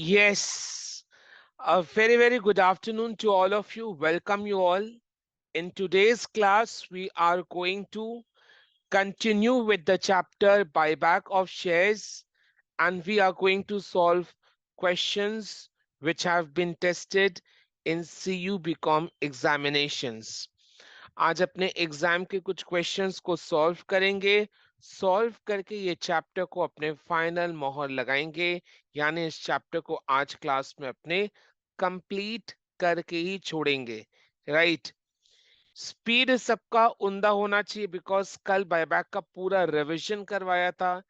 Yes, a very good afternoon to all of you. Welcome you all. In today's class, we are going to continue with the chapter buyback of shares, and we are going to solve questions which have been tested in CU BCom examinations. आज अपने exam के कुछ questions को solve करेंगे। Solve करके ये chapter को अपने फाइनल मोहर लगाएंगे, यानी इस चैप्टर को आज क्लास में अपने कंप्लीट करके ही छोड़ेंगे। राइट। स्पीड सबका उमदा होना चाहिए बिकॉज कल बायबैक का पूरा रिवीजन करवाया था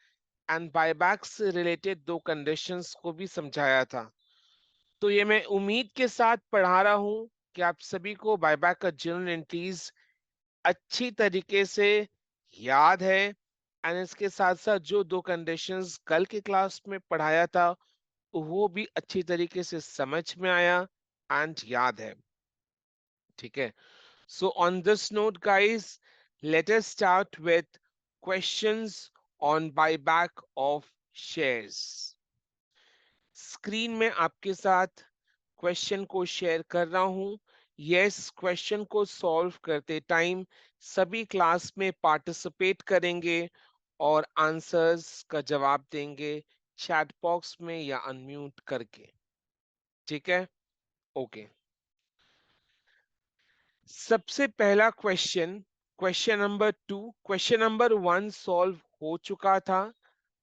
एंड बायबैक से रिलेटेड दो कंडीशंस को भी समझाया था। तो ये मैं उम्मीद के साथ पढ़ा रहा हूं कि आप सभी को बायबैक का जनरल एंट्रीज अच्छी तरीके से याद है एंड इसके साथ साथ जो दो कंडीशंस कल के क्लास में पढ़ाया था वो भी अच्छी तरीके से समझ में आया एंड याद है। ठीक है। So on this note guys, let us start with questions on buyback of shares. Screen में आपके साथ क्वेश्चन को शेयर कर रहा हूं। यस, क्वेश्चन को सॉल्व करते टाइम सभी क्लास में पार्टिसिपेट करेंगे और आंसर्स का जवाब देंगे चैट बॉक्स में या अनम्यूट करके। ठीक है। ओके। सबसे पहला question, question number 2। Question number 1 solve हो चुका था।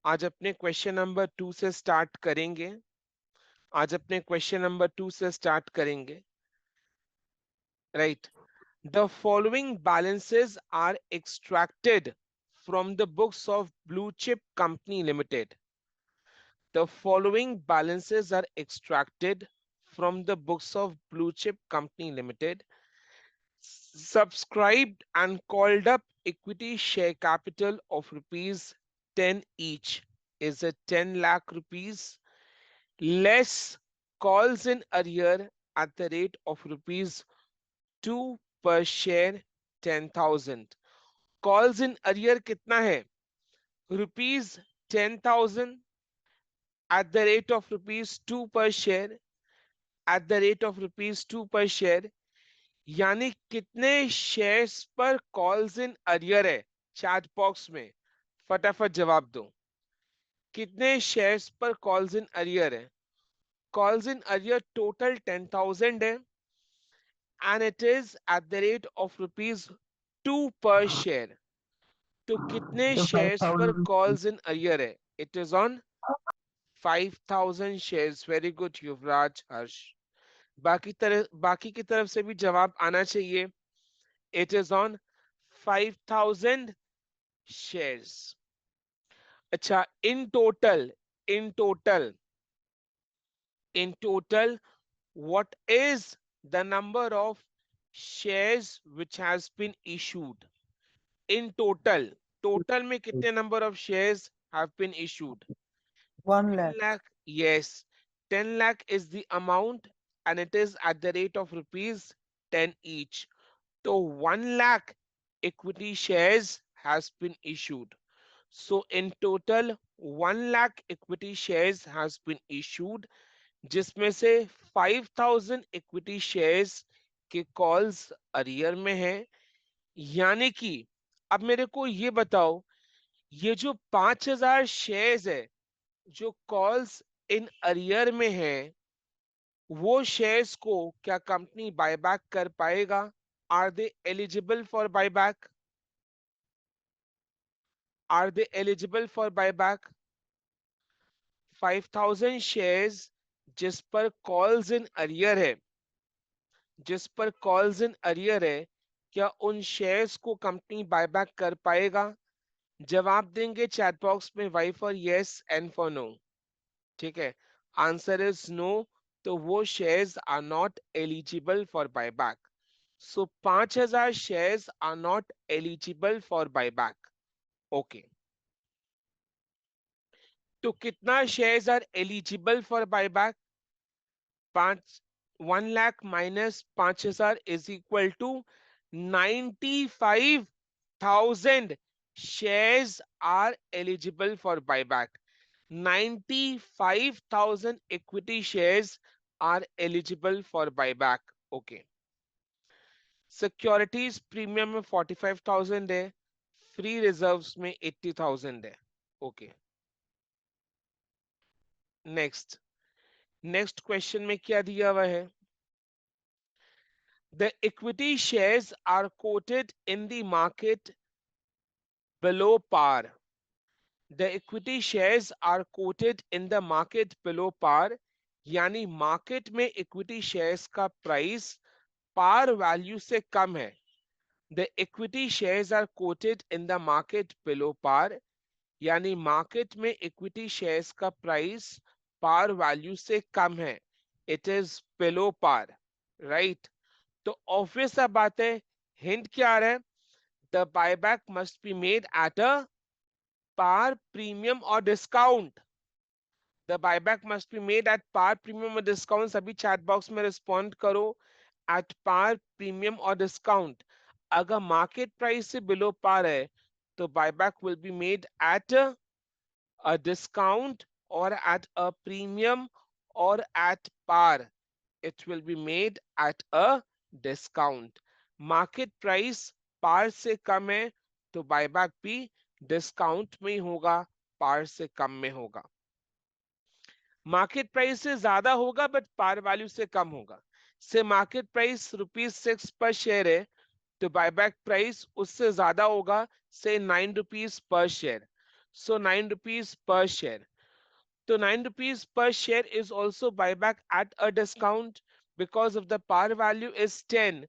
आज अपने क्वेश्चन नंबर 2 से स्टार्ट करेंगे। आज अपने क्वेश्चन नंबर 2 से स्टार्ट करेंगे। Right. The following balances are extracted from the books of Blue Chip Company Limited. The following balances are extracted from the books of Blue Chip Company Limited. Subscribed and called up equity share capital of rupees 10 each is a 10 lakh rupees, less calls in arrear at the rate of rupees 2 per share 10,000. Calls in arrear कितना है? Rupees 10,000 at the rate of rupees 2 पर share, at the rate of rupees 2 पर share, यानी कितने shares पर calls in arrear है? Chat box में फटाफट जवाब दो। कितने शेयर्स पर कॉल्स इन अरियर है? कॉल्स इन अरियर टोटल 10,000 है and it is at the rate of rupees 2 पर शेयर। तो कितने तो शेयर्स पर 5,000 कॉल्स इन अरियर है? It is on 5,000 shares. Very good Yuvraj Harsh. बाकी की तरफ से भी जवाब आना चाहिए। It is on 5,000 shares. अच्छा, in total in total what is the number of shares which has been issued? In total, total में कितने number of shares have been issued? 1 10 lakh. lakh, yes. 10 lakh is the amount and it is at the rate of rupees 10 each. So 1 lakh equity shares has been issued. So in total 1 lakh equity shares has been issued, जिसमें से 5,000 equity shares के calls arrear में है। यानी कि अब मेरे को ये बताओ, ये जो 5,000 शेयर्स है जो कॉल्स इन अरियर में है, वो शेयर्स को क्या कंपनी बायबैक कर पाएगा? Are they eligible for buyback? Are they eligible for buyback? 5,000 shares जिस पर कॉल्स इन अरियर है, जिस पर कॉल्स इन अरियर है, क्या उन शेयर्स को कंपनी बायबैक कर पाएगा? जवाब देंगे चैट बॉक्स में Y for yes and for no. ठीक है। Answer is no. तो वो shares are not eligible for buyback. So 5,000 shares are not eligible for buyback. Okay. तो कितना shares are eligible for buyback? 1 lakh minus 5,000 is equal to 95,000 shares are eligible for buyback. 95,000 equity shares are eligible for buyback. Okay. Securities premium में 45,000 है, free reserves में 80,000 है. Okay. Next next question में क्या दिया हुआ है? The equity shares are quoted in the market below par. The equity shares are quoted in the market below par, यानी मार्केट में इक्विटी शेयर्स का प्राइस पार वैल्यू से कम है. The equity shares are quoted in the market below par, यानी market में equity shares का price par value से कम है. It is below par, right? तो ऑब्वियस सा बात है, हिंट क्या आ रहा है? The buyback must be made at a par premium और discount. The buyback must be made at par premium और डिस्काउंट. सभी चैट बॉक्स में रिस्पॉन्ड करो. एट पार प्रीमियम और डिस्काउंट. अगर मार्केट प्राइस से बिलो पार है तो buyback will be made at a discount or at a premium or at par. It will be made at a discount. Market price par से कम है तो buyback भी डिस्काउंट में होगा, पार से कम में होगा. मार्केट प्राइस से ज्यादा होगा बट पार वैल्यू से कम होगा. से मार्केट प्राइस ₹6 पर शेयर है तो बायबैक प्राइस उससे ज्यादा होगा, से ₹9 पर share. So ₹9 per share. So ₹9 per share is also buyback at a discount because of the par value is 10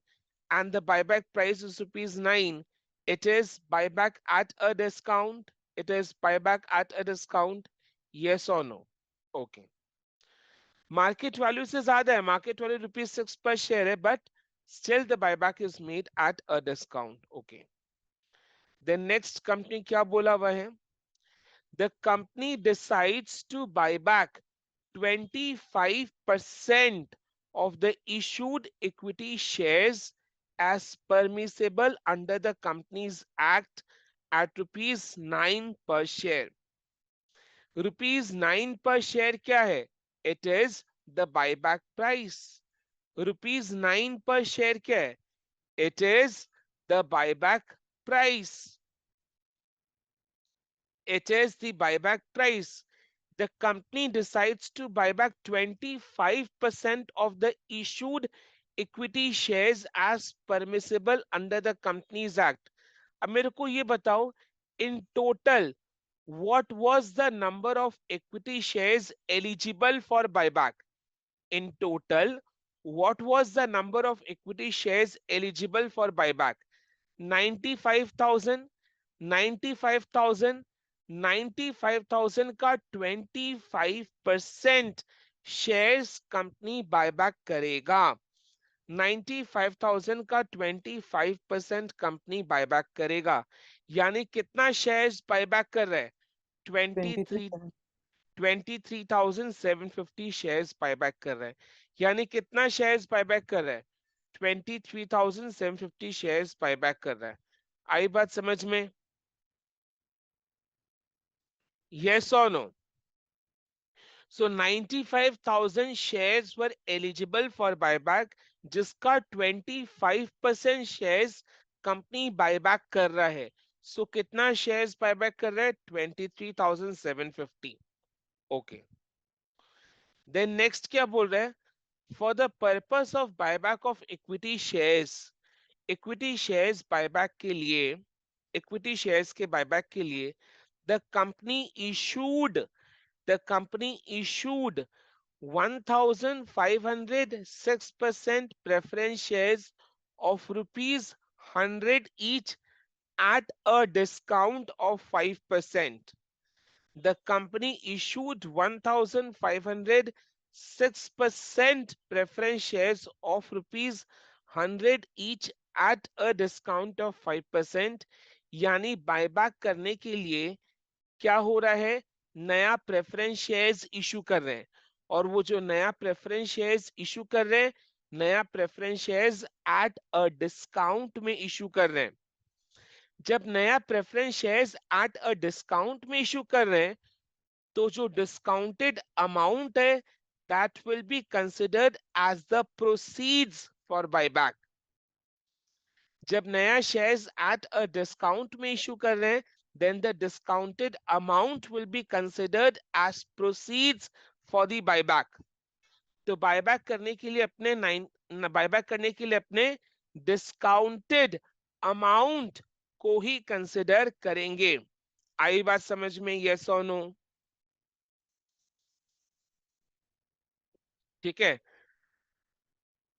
and the buyback price is ₹9. It is buyback at a discount. It is buyback at a discount. Yes or no? Okay. Market value से ज्यादा है, market value ₹6 per share है, but still the buyback is made at a discount. Okay. Then next company क्या बोला हुआ है? The company decides to buy back 25% of the issued equity shares as permissible under the Companies Act at ₹9 per share. ₹9 per share क्या है? It is the buyback price. ₹9 per share क्या है? It is the buyback price. It is the buyback price. The company decides to buy back 25% of the issued equity shares as permissible under the Companies Act. अब मेरे को ये बताओ, in total what was the number of equity shares eligible for buyback? In total, what was the number of equity shares eligible for buyback? 95,000, 95,000, 95,000 का 25% shares company buyback करेगा. 95,000 का 25% company buyback करेगा, यानी कितना शेयर्स बायबैक कर रहा है? 23 23 7 23,750 shares buyback कर रहा है. यानी कितना शेयर्स बायबैक कर रहा है? 23,750 शेयर्स बायबैक कर रहा है. आई बात समझ में? Yes or no? So 95,000 shares were eligible for buyback, जिसका 25% शेयर्स कंपनी बायबैक कर रहा है. सो कितना शेयर्स बायबैक कर रहा है? 23,750. ओके. देन नेक्स्ट क्या बोल रहा है? For the purpose of buyback of equity shares, equity shares buyback के लिए, इक्विटी शेयर्स के बायबैक के लिए the company issued, the company issued 1,506% preference shares of ₹100 each at a discount of 5%. The company issued 1,506% preference shares of ₹100 each at a discount of 5%. यानी buyback करने के लिए क्या हो रहा है? नया प्रेफरेंस शेयर्स इशू कर रहे हैं, और वो जो नया प्रेफरेंस शेयर्स इशू कर रहे हैं, नया preference shares at a discount में इशू कर रहे हैं. जब नया preference shares at a discount में इशू कर रहे हैं तो जो डिस्काउंटेड अमाउंट है that will be considered as the proceeds for buyback. जब नया शेयर्स एट अ डिस्काउंट में इशू कर रहे हैं then the discounted amount will be considered as proceeds for the buyback. तो बायबैक करने के लिए अपने बायबैक करने के लिए अपने डिस्काउंटेड अमाउंट को ही कंसिडर करेंगे। आई बात समझ में? यस और नो? ठीक है।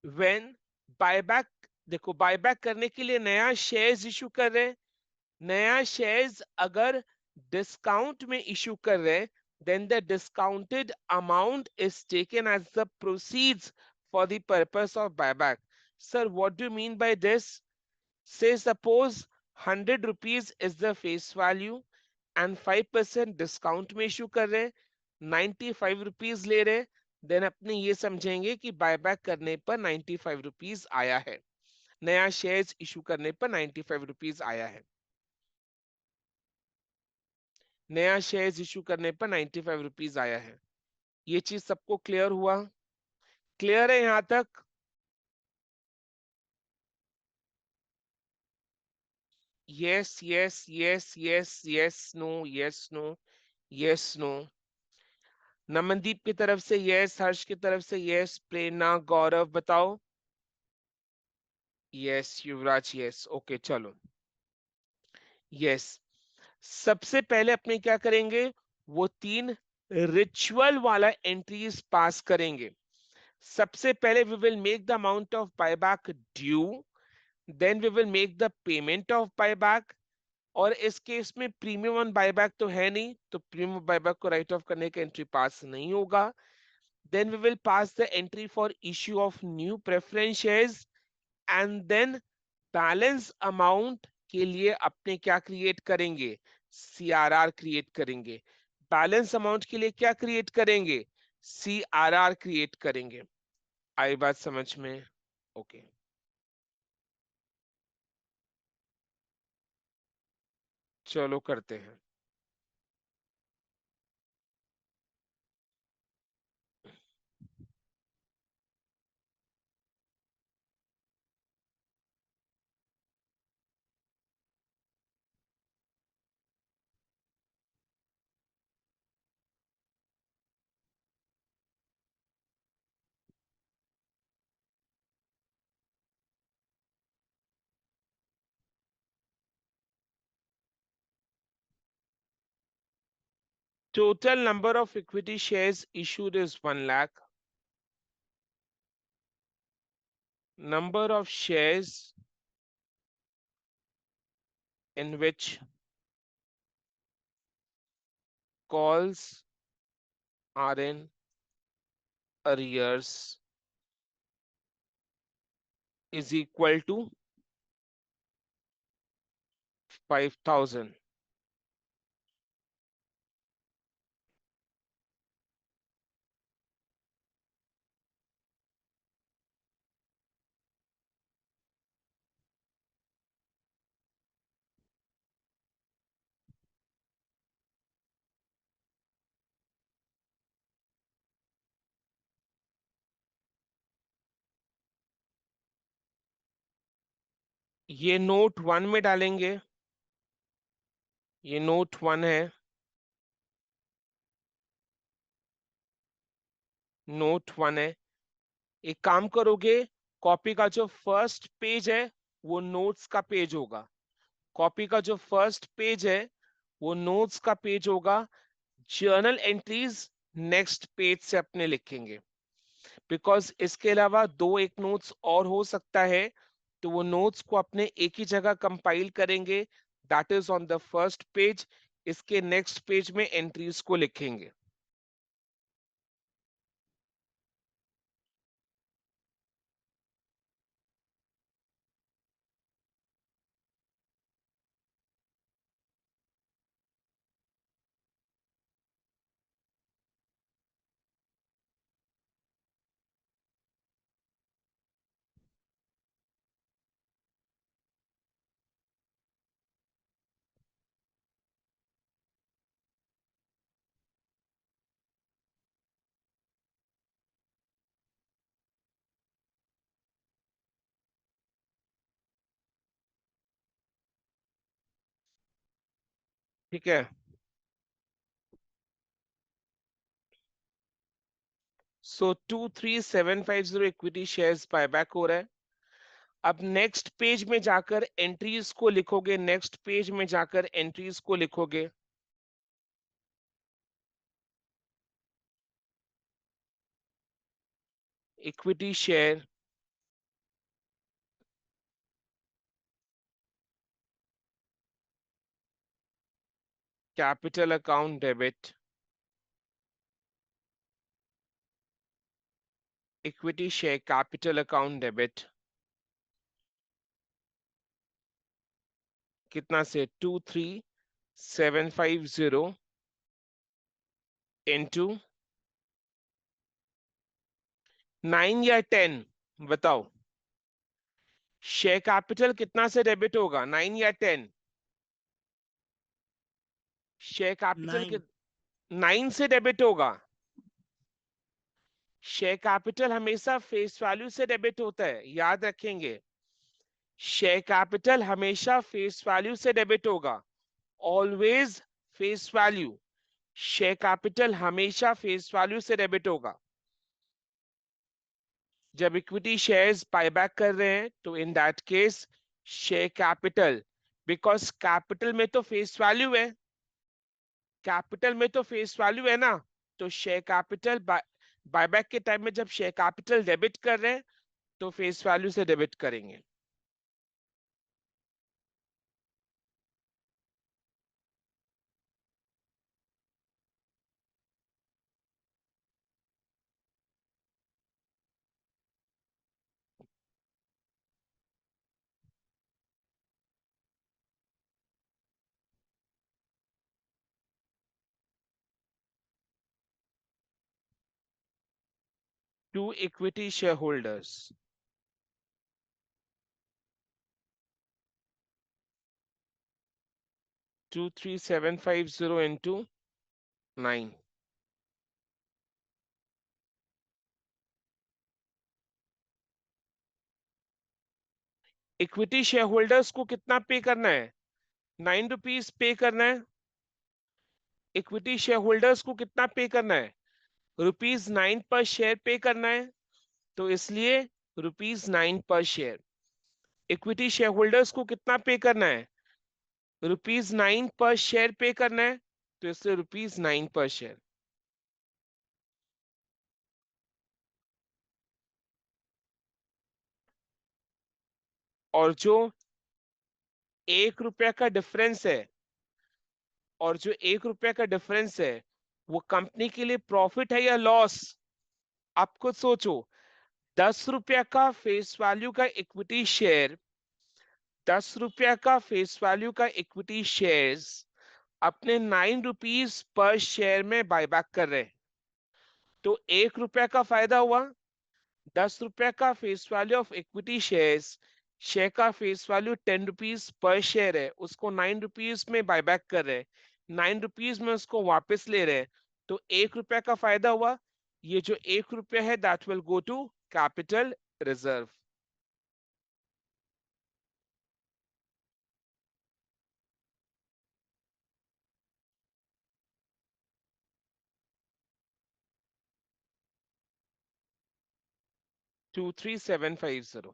व्हेन बायबैक, देखो बायबैक करने के लिए नया शेयर्स इशू कर रहे हैं, नया शेयर्स अगर डिस्काउंट में इशू कर रहे हैं then the discounted amount is taken as the proceeds for the purpose of buyback. Sir what do you mean by this? Say suppose 100 rupees is the face value and 5% discount में issue कर रहे हैं, 95 rupees ले रहे हैं, then अपने ये समझेंगे कि बायबैक करने पर 95 रुपीज आया है, नया शेयर्स इशू करने पर 95 रुपीज आया है, नया शेयर्स इशू करने पर 95 रुपीज आया है। ये चीज सबको क्लियर हुआ? क्लियर है यहां तक? Yes yes yes yes yes no, yes no, yes no. Namandeep की तरफ से यस, हर्ष की तरफ से यस, प्रेरणा, गौरव बताओ। यस युवराज यस, ओके चलो। यस, सबसे पहले अपने क्या करेंगे, वो तीन रिचुअल वाला एंट्रीज पास करेंगे। सबसे पहले we will make the amount of buyback due, then we will make the payment of buyback. और इस केस में प्रीमियम ऑन बायबैक तो है नहीं, तो प्रीमियम बायबैक को राइट ऑफ करने का एंट्री पास नहीं होगा। Then we will pass the entry for issue of new preference shares and then balance amount के लिए अपने क्या क्रिएट करेंगे, CRR क्रिएट करेंगे। बैलेंस अमाउंट के लिए क्या क्रिएट करेंगे, CRR क्रिएट करेंगे। आई बात समझ में? ओके चलो करते हैं। Total number of equity shares issued is 1 lakh. Number of shares in which calls are in arrears is equal to 5,000। ये नोट वन में डालेंगे, ये नोट वन है, नोट वन है। एक काम करोगे, कॉपी का जो फर्स्ट पेज है वो नोट्स का पेज होगा, कॉपी का जो फर्स्ट पेज है वो नोट्स का पेज होगा। जर्नल एंट्रीज नेक्स्ट पेज से अपने लिखेंगे, बिकॉज इसके अलावा दो एक नोट्स और हो सकता है, तो वो नोट्स को अपने एक ही जगह कंपाइल करेंगे, that is on the first page. इसके नेक्स्ट पेज में एंट्रीज को लिखेंगे। ठीक है। सो 23750 इक्विटी शेयर्स बायबैक हो रहा है। अब नेक्स्ट पेज में जाकर एंट्रीज को लिखोगे, नेक्स्ट पेज में जाकर एंट्रीज को लिखोगे। Equity share, capital account debit, equity share capital account debit कितना से 23750 इंटू 9 या 10, बताओ। शेयर कैपिटल कितना से डेबिट होगा, 9 या 10? Share capital 9। 9 से डेबिट होगा। शेयर कैपिटल हमेशा फेस वैल्यू से डेबिट होता है, याद रखेंगे। शेयर कैपिटल हमेशा फेस वैल्यू से डेबिट होगा, always face value. Share capital हमेशा फेस वैल्यू से डेबिट होगा। जब इक्विटी शेयर्स बायबैक कर रहे हैं तो in that case share capital, because capital में तो फेस वैल्यू है, कैपिटल में तो फेस वैल्यू है ना, तो शेयर कैपिटल बायबैक के टाइम में जब शेयर कैपिटल डेबिट कर रहे हैं तो फेस वैल्यू से डेबिट करेंगे। To equity share holders, 23750 into 9। Equity share holders को कितना पे करना है, 9 रुपीज पे करना है। इक्विटी शेयर होल्डर्स को कितना पे करना है, ₹9 पर शेयर पे करना है, तो इसलिए ₹9 पर शेयर। इक्विटी शेयर होल्डर्स को कितना पे करना है, ₹9 पर शेयर पे करना है, तो इसलिए ₹9 पर शेयर। और जो ₹1 का डिफरेंस है, और जो ₹1 का डिफरेंस है, वो कंपनी के लिए प्रॉफिट है या लॉस? आप खुद सोचो। ₹10 का फेस वैल्यू का इक्विटी शेयर, ₹10 का फेस वैल्यू का इक्विटी शेयर्स अपने 9 रुपीज पर शेयर में बायबैक कर रहे हैं, तो ₹1 का फायदा हुआ। ₹10 का face value of equity shares, share का face value 10 rupees per share है, उसको 9 रुपीज में बायबैक कर रहे हैं, 9 रुपीज में उसको वापस ले रहे हैं, तो ₹1 का फायदा हुआ। ये जो ₹1 है that will go to capital reserve. 23750।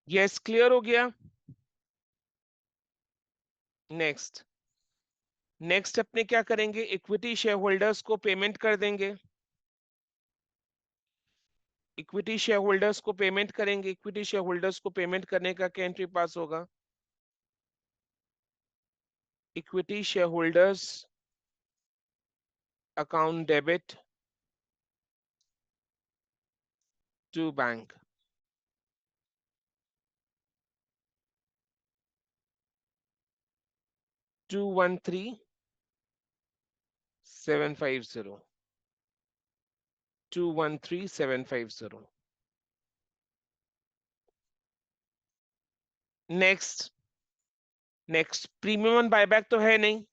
Yes, clear हो गया। नेक्स्ट, नेक्स्ट अपने क्या करेंगे, इक्विटी शेयर होल्डर्स को पेमेंट कर देंगे। इक्विटी शेयर होल्डर्स को पेमेंट करेंगे, इक्विटी शेयर होल्डर्स को पेमेंट करने का क्या एंट्री पास होगा, equity share holders account debit to bank, 213750, 213750। Next, next premium buyback तो है नहीं,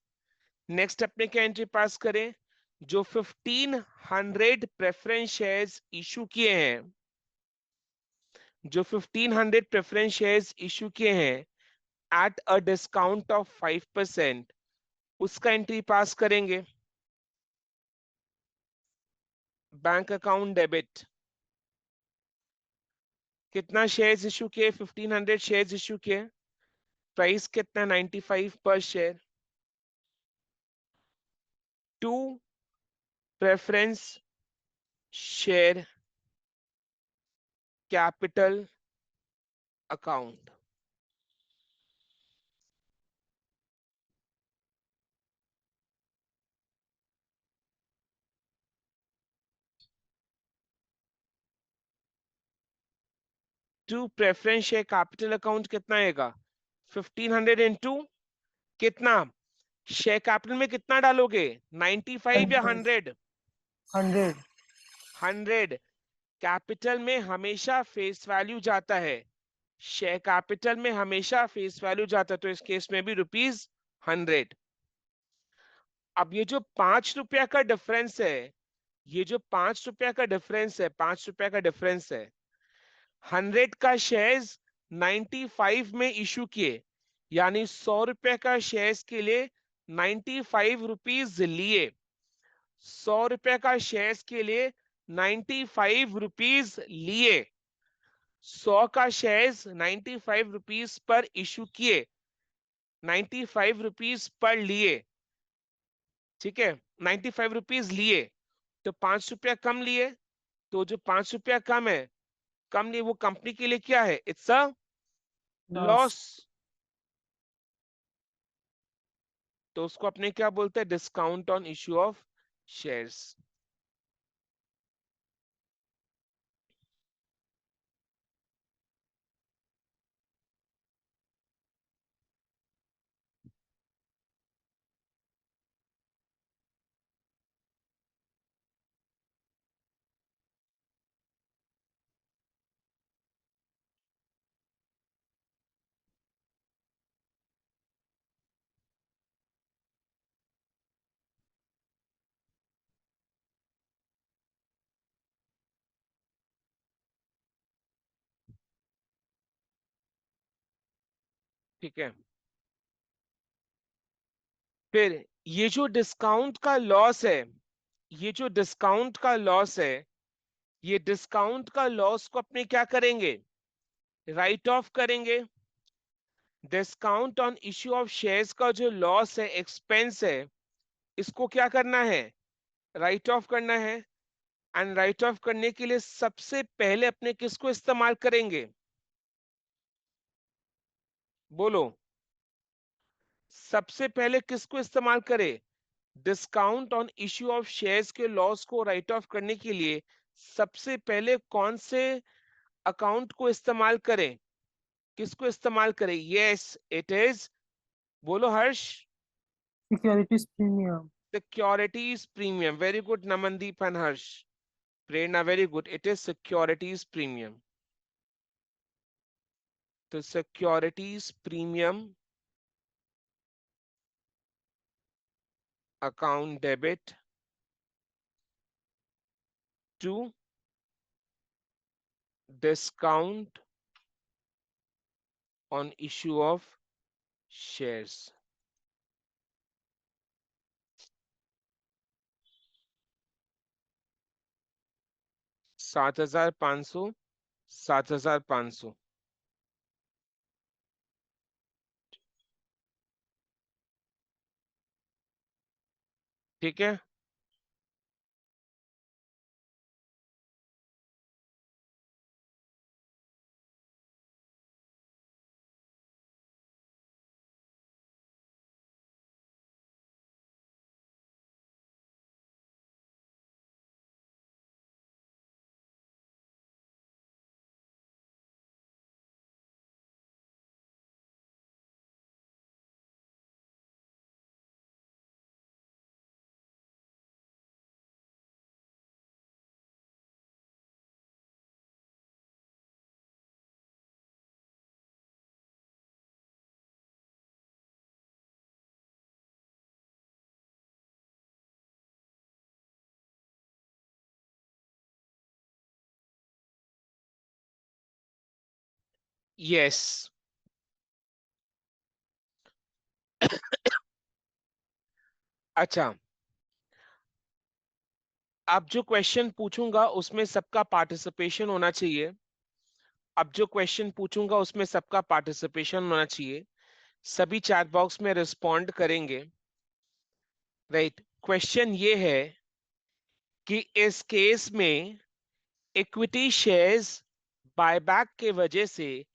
नेक्स्ट अपने क्या एंट्री पास करें, जो 1500 प्रेफरेंस शेयर्स इशू किए हैं, जो 1500 प्रेफरेंस शेयर्स इशू किए हैं एट अ डिस्काउंट ऑफ 5%, उसका एंट्री पास करेंगे। बैंक अकाउंट डेबिट, कितना शेयर्स इशू किए? 1500 शेयर्स इशू किए, प्राइस कितना? 95 पर share. To preference share capital account, to preference share capital account कितना आएगा? 1500 इंटू कितना? शेयर कैपिटल में कितना डालोगे? 95 या 100? 100। 100। कैपिटल में हमेशा फेस वैल्यू जाता है, शेयर कैपिटल में हमेशा फेस वैल्यू जाता है, तो इस केस में भी ₹100। अब ये जो 5 रुपया का डिफरेंस है, ये जो 5 रुपया का डिफरेंस है, 5 रुपया का डिफरेंस है, 100 का शेयर्स 95 में इशू किए, यानी 100 रुपए का शेयर्स के लिए 95 रुपीज लिए, 100 रुपए का शेयर्स के लिए 95 रुपीज लिए, 100 का शेयर्स 95 रुपीज पर इशू किए, 95 रुपीज पर लिए, ठीक है, 95 रुपीज लिए, तो 5 रुपया कम लिए, तो जो 5 रुपया कम लिए वो कंपनी के लिए क्या है? It's a loss. लॉस। तो उसको अपने क्या बोलते हैं? Discount on issue of shares. ठीक है, फिर ये जो डिस्काउंट का लॉस है, ये जो डिस्काउंट का लॉस है, ये डिस्काउंट का लॉस को अपने क्या करेंगे? राइट ऑफ करेंगे। Discount on issue of shares का जो लॉस है, एक्सपेंस है, इसको क्या करना है? राइट ऑफ करना है। एंड राइट ऑफ करने के लिए सबसे पहले अपने किसको इस्तेमाल करेंगे? बोलो, सबसे पहले किसको इस्तेमाल करें? Discount on issue of shares के लॉस को राइट ऑफ करने के लिए सबसे पहले कौन से अकाउंट को इस्तेमाल करें? किसको इस्तेमाल करें? यस, इट इज, बोलो Harsh, securities premium. Securities premium. Very good Namandeep and Harsh, Prerna, very good, it is securities premium. तो securities premium account debit to discount on issue of shares. 7,500, 7,500, ठीक है। यस। अच्छा, अब जो क्वेश्चन पूछूंगा उसमें सबका पार्टिसिपेशन होना चाहिए। अब जो क्वेश्चन पूछूंगा उसमें सबका पार्टिसिपेशन होना चाहिए। सभी चैट बॉक्स में रिस्पॉन्ड करेंगे। राइट, क्वेश्चन ये है कि इस केस में इक्विटी शेयर्स बायबैक के वजह से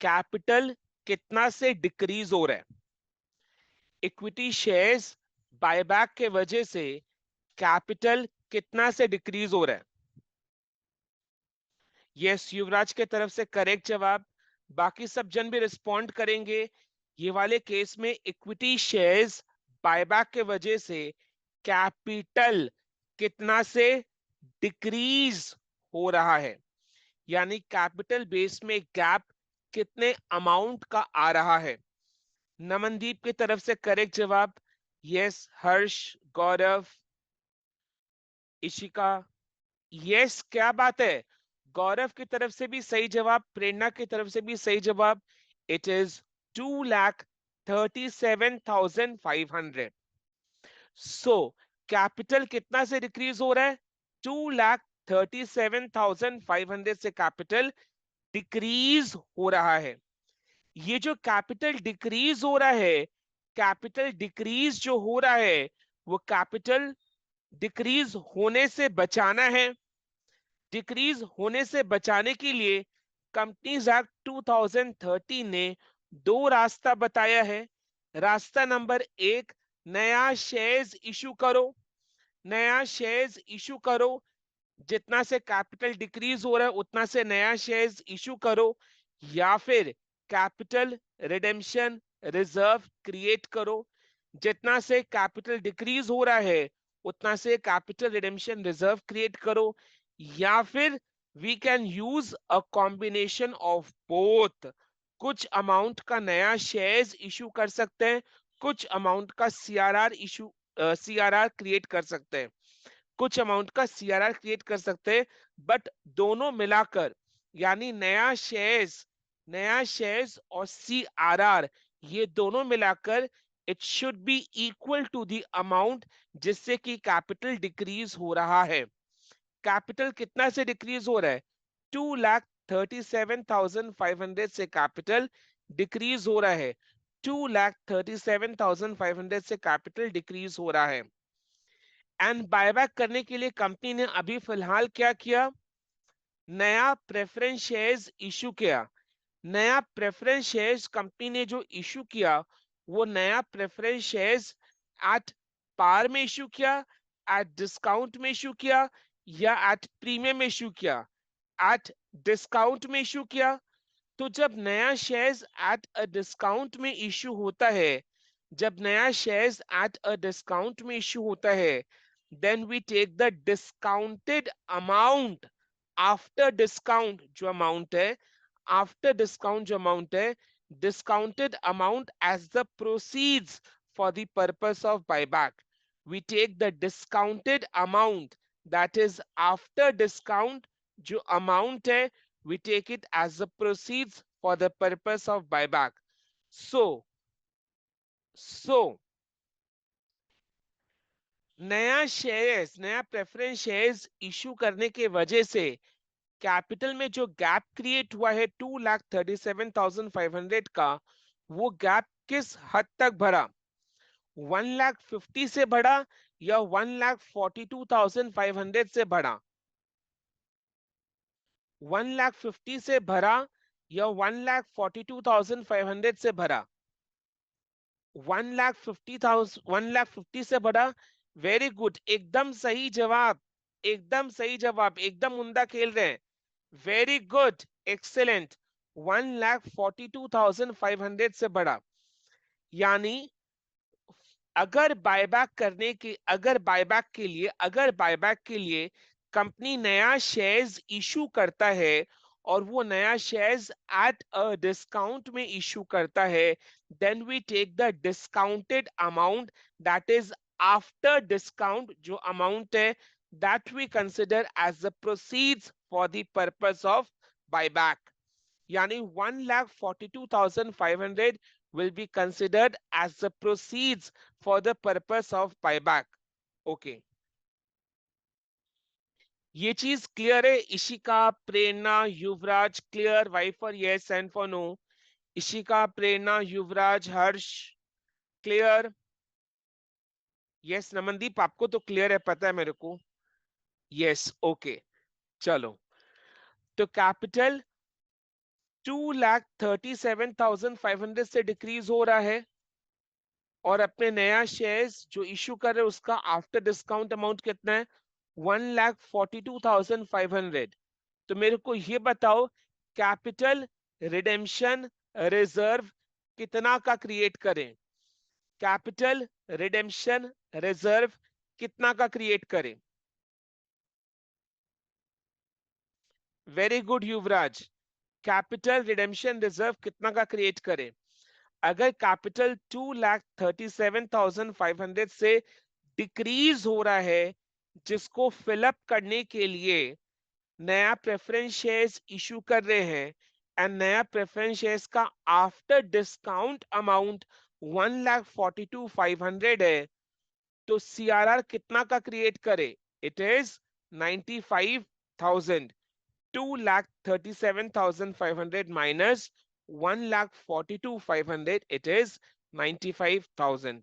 कैपिटल कितना से डिक्रीज हो रहा है। इक्विटी शेयर्स बायबैक के वजह से कैपिटल कितना से डिक्रीज हो रहा है। यस, युवराज के तरफ से करेक्ट जवाब। बाकी सब जन भी रिस्पॉन्ड करेंगे। ये वाले केस में इक्विटी शेयर्स बायबैक के वजह से कैपिटल कितना से डिक्रीज हो रहा है, यानी कैपिटल बेस में गैप कितने अमाउंट का आ रहा है। नमनदीप की तरफ से करेक्ट जवाब। यस, हर्ष, गौरव, इशिका, यस, क्या बात है। गौरव की तरफ से भी सही जवाब, प्रेरणा की तरफ से भी सही जवाब। It is 2,37,500। सो कैपिटल कितना से डिक्रीज हो रहा है? 2,37,500 से कैपिटल डिक्रीज हो रहा है। ये जो कैपिटल डिक्रीज हो रहा है, कैपिटल डिक्रीज जो हो रहा है, वो कैपिटल डिक्रीज होने से बचाना है। डिक्रीज होने से बचाने के लिए कंपनीज एक्ट 2013 ने दो रास्ता बताया है। रास्ता नंबर एक, नया शेयर्स इशू करो। नया शेयर्स इशू करो, जितना से कैपिटल डिक्रीज हो रहा है उतना से नया शेयर्स इशू करो। या फिर कैपिटल रिडेम्पशन रिजर्व क्रिएट करो, जितना से कैपिटल डिक्रीज हो रहा है उतना से कैपिटल रिडेम्पशन रिजर्व क्रिएट करो। या फिर we can use a combination of both. कुछ अमाउंट का नया शेयर्स इशू कर सकते हैं, कुछ अमाउंट का सीआरआर इशू सीआरआर क्रिएट कर सकते हैं, कुछ अमाउंट का सीआरआर क्रिएट कर सकते हैं। बट दोनों मिलाकर, यानी नया शेयर्स और सीआरआर, ये दोनों मिलाकर it should be equal to the amount जिससे कि कैपिटल डिक्रीज हो रहा है। कैपिटल कितना से डिक्रीज हो रहा है? 2,37,500 से कैपिटल डिक्रीज हो रहा है। 2,37,500 से कैपिटल डिक्रीज हो रहा है। एंड बायबैक करने के लिए कंपनी ने अभी फिलहाल क्या किया? नया प्रेफरेंस शेयर्स इशू किया। नया प्रेफरेंस शेयर्स कंपनी ने जो इशू किया, वो नया प्रेफरेंस शेयर्स एट पार में इशू किया, एट डिस्काउंट में इशू किया, या एट प्रीमियम में इशू किया? एट डिस्काउंट में इशू किया। तो जब नया शेयर्स एट अ डिस्काउंट में इशू होता है, जब नया शेयर्स एट अ डिस्काउंट में इशू होता है, then we take the discounted amount after discount जो अमाउंट है, आफ्टर डिस्काउंट जो अमाउंट है, discounted amount as the proceeds for the purpose of buyback. We take the discounted amount, that is after discount जो amount है, we take it as the proceeds for the purpose of buyback. So नया preference shares issue करने के वजह से capital में जो gap create हुआ है 2,37,500 का, वो गैप किस हद तक भरा? 1,50,000 से बढ़ा या 1,42,500 से बढ़ा? 1,50,000 से भरा या 1,42,500 से भरा? 1,50,000, 1,50,000 से बढ़ा। वेरी गुड, एकदम सही जवाब, एकदम सही जवाब, एकदम उम्दा खेल रहे हैं। Very good, excellent. 1,42,500 से बढ़ा। यानी अगर बायबैक के लिए कंपनी नया शेयर्स इशू करता है और वो नया शेयर्स एट अ डिस्काउंट में इशू करता है, then we take the discounted amount, that is after discount जो अमाउंट है, that we consider as the proceeds for the purpose of buyback. यानी 1,42,500 will be considered as the proceeds for the purpose of buyback. Okay. ये चीज clear है? Ishika, Prerna, Yuvraj, clear? Y for yes and for no? Ishika, Prerna, Yuvraj, Harsh, clear? Yes Namandeep, आपको तो clear है, पता है मेरे को। यस, ओके, चलो। तो कैपिटल 2,37,500 से डिक्रीज हो रहा है, और अपने नया शेयर्स जो इशू कर रहे हैं उसका आफ्टर डिस्काउंट अमाउंट कितना है? 1,42,500। तो मेरे को ये बताओ, कैपिटल रिडेम्पशन रिजर्व कितना का क्रिएट करें? कैपिटल रिडेम्पशन रिजर्व कितना का क्रिएट करें? वेरी गुड युवराज। कैपिटल रिडेम्पशन रिजर्व कितना का क्रिएट करें? अगर कैपिटल 2,37,500 से डिक्रीज हो रहा है, जिसको फिलअप करने के लिए नया प्रेफरेंस शेयर्स इशू कर रहे हैं, एंड नया प्रेफरेंस शेयर्स का आफ्टर डिस्काउंट अमाउंट 1,42,500 है, तो सीआरआर कितना का क्रिएट करे? It is 95,000। 2,37,500 minus 1,42,500, it is 95,000.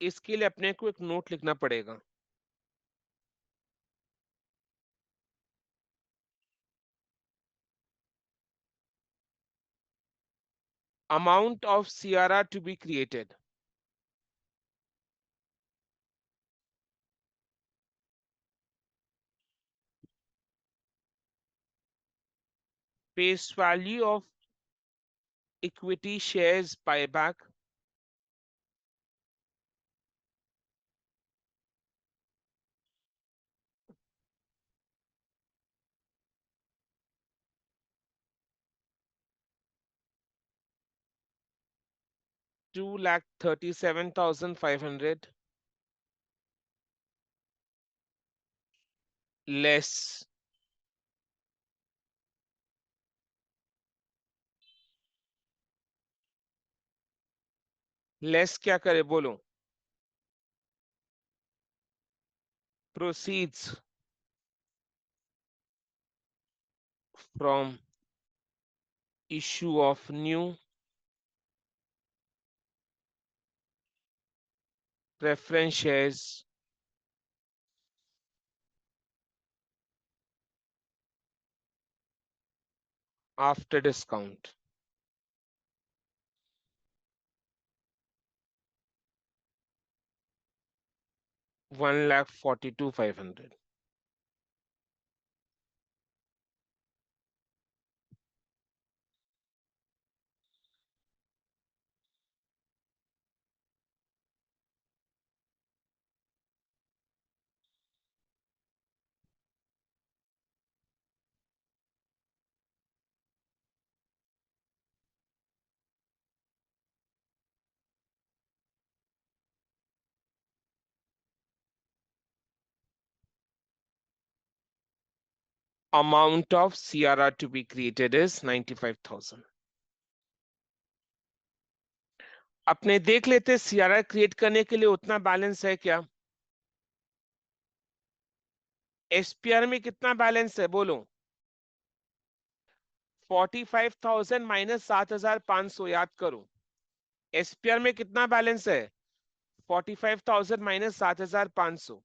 इसके लिए अपने को एक नोट लिखना पड़ेगा। Amount of CRR to be created. Face value of equity shares buyback. $2,37,500 less क्या करे बोलो? Proceeds from issue of new preference shares after discount. 1,42,500. Amount of CRR to be created is 95,000. अपने देख लेते सीआरआर क्रिएट करने के लिए उतना बैलेंस है क्या? एसपीआर में कितना बैलेंस है बोलो? 45,000 माइनस 7,500, याद करो। एसपीआर में कितना बैलेंस है? 45,000 माइनस 7,500।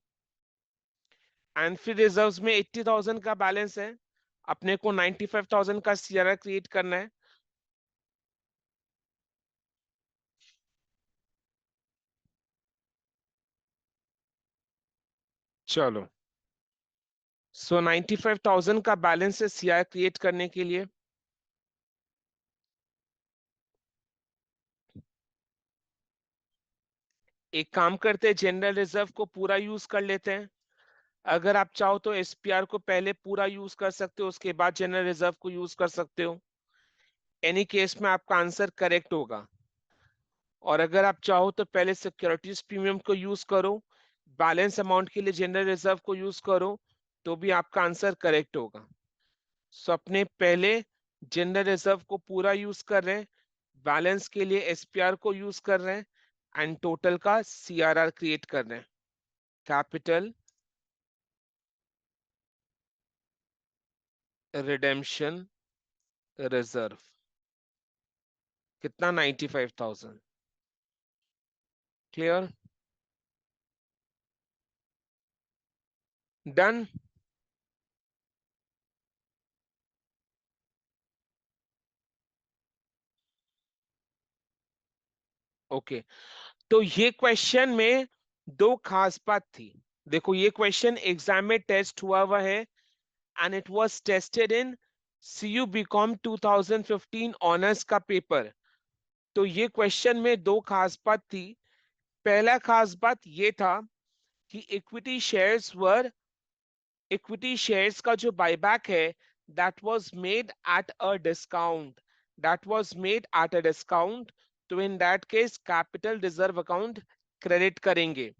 एंड फिर रिजर्व्स में 80,000 का बैलेंस है। अपने को 95,000 का सीआरआर क्रिएट करना है। चलो, सो 95,000 का बैलेंस है सीआरआर क्रिएट करने के लिए। एक काम करते हैं, जनरल रिजर्व को पूरा यूज कर लेते हैं। अगर आप चाहो तो एसपीआर को पहले पूरा यूज कर सकते हो, उसके बाद जनरल रिजर्व को यूज कर सकते हो। एनी केस में आपका आंसर करेक्ट होगा। और अगर आप चाहो तो पहले सिक्योरिटीज प्रीमियम को यूज करो, बैलेंस अमाउंट के लिए जनरल रिजर्व को यूज करो, तो भी आपका आंसर करेक्ट होगा। सो अपने पहले जनरल रिजर्व को पूरा यूज कर रहे हैं, बैलेंस के लिए एसपीआर को यूज कर रहे हैं, एंड टोटल का सीआरआर क्रिएट कर रहे हैं, कैपिटल रिडेम्पशन रिजर्व। कितना? 95,000। क्लियर? डन। ओके, तो ये क्वेश्चन में दो खास बात थी। देखो, ये क्वेश्चन एग्जाम में टेस्ट हुआ है, and it was tested in CU BCom 2015 honours का पेपर। तो ये क्वेश्चन में दो खास बात थी। पहला खास बात ये था कि इक्विटी शेयर्स का जो बायबैक है, that was made at a discount. तो in that case capital reserve account credit करेंगे,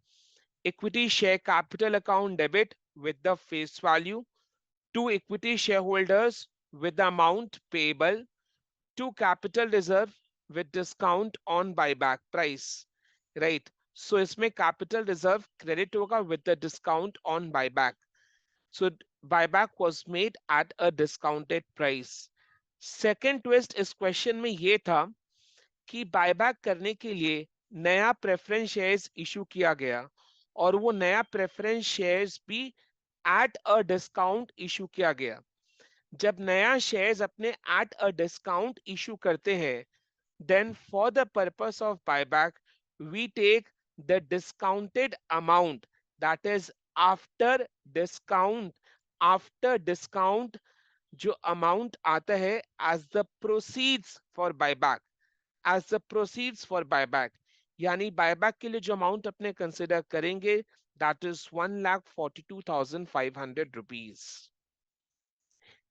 equity share capital account debit with the face value to equity shareholders with the amount payable to capital reserve with discount on buyback price, right? So इसमें capital reserve credit होगा with the discount on buyback. So buyback was made at a discounted price. Second twist इस question में ये था कि buyback करने के लिए नया प्रेफरेंस शेयर्स इशू किया गया, और वो नया प्रेफरेंस शेयर्स भी एट अ डिस्काउंट इशू किया गया। जब नया शेयर्स अपने एट अ डिस्काउंट इशू करते हैं, then for the purpose of buyback we take the discounted amount, that is after discount, after discount जो अमाउंट आता है as the proceeds for buyback, as the proceeds for buyback. यानी buyback के लिए जो amount अपने कंसिडर करेंगे, that is 1,42,500 rupees.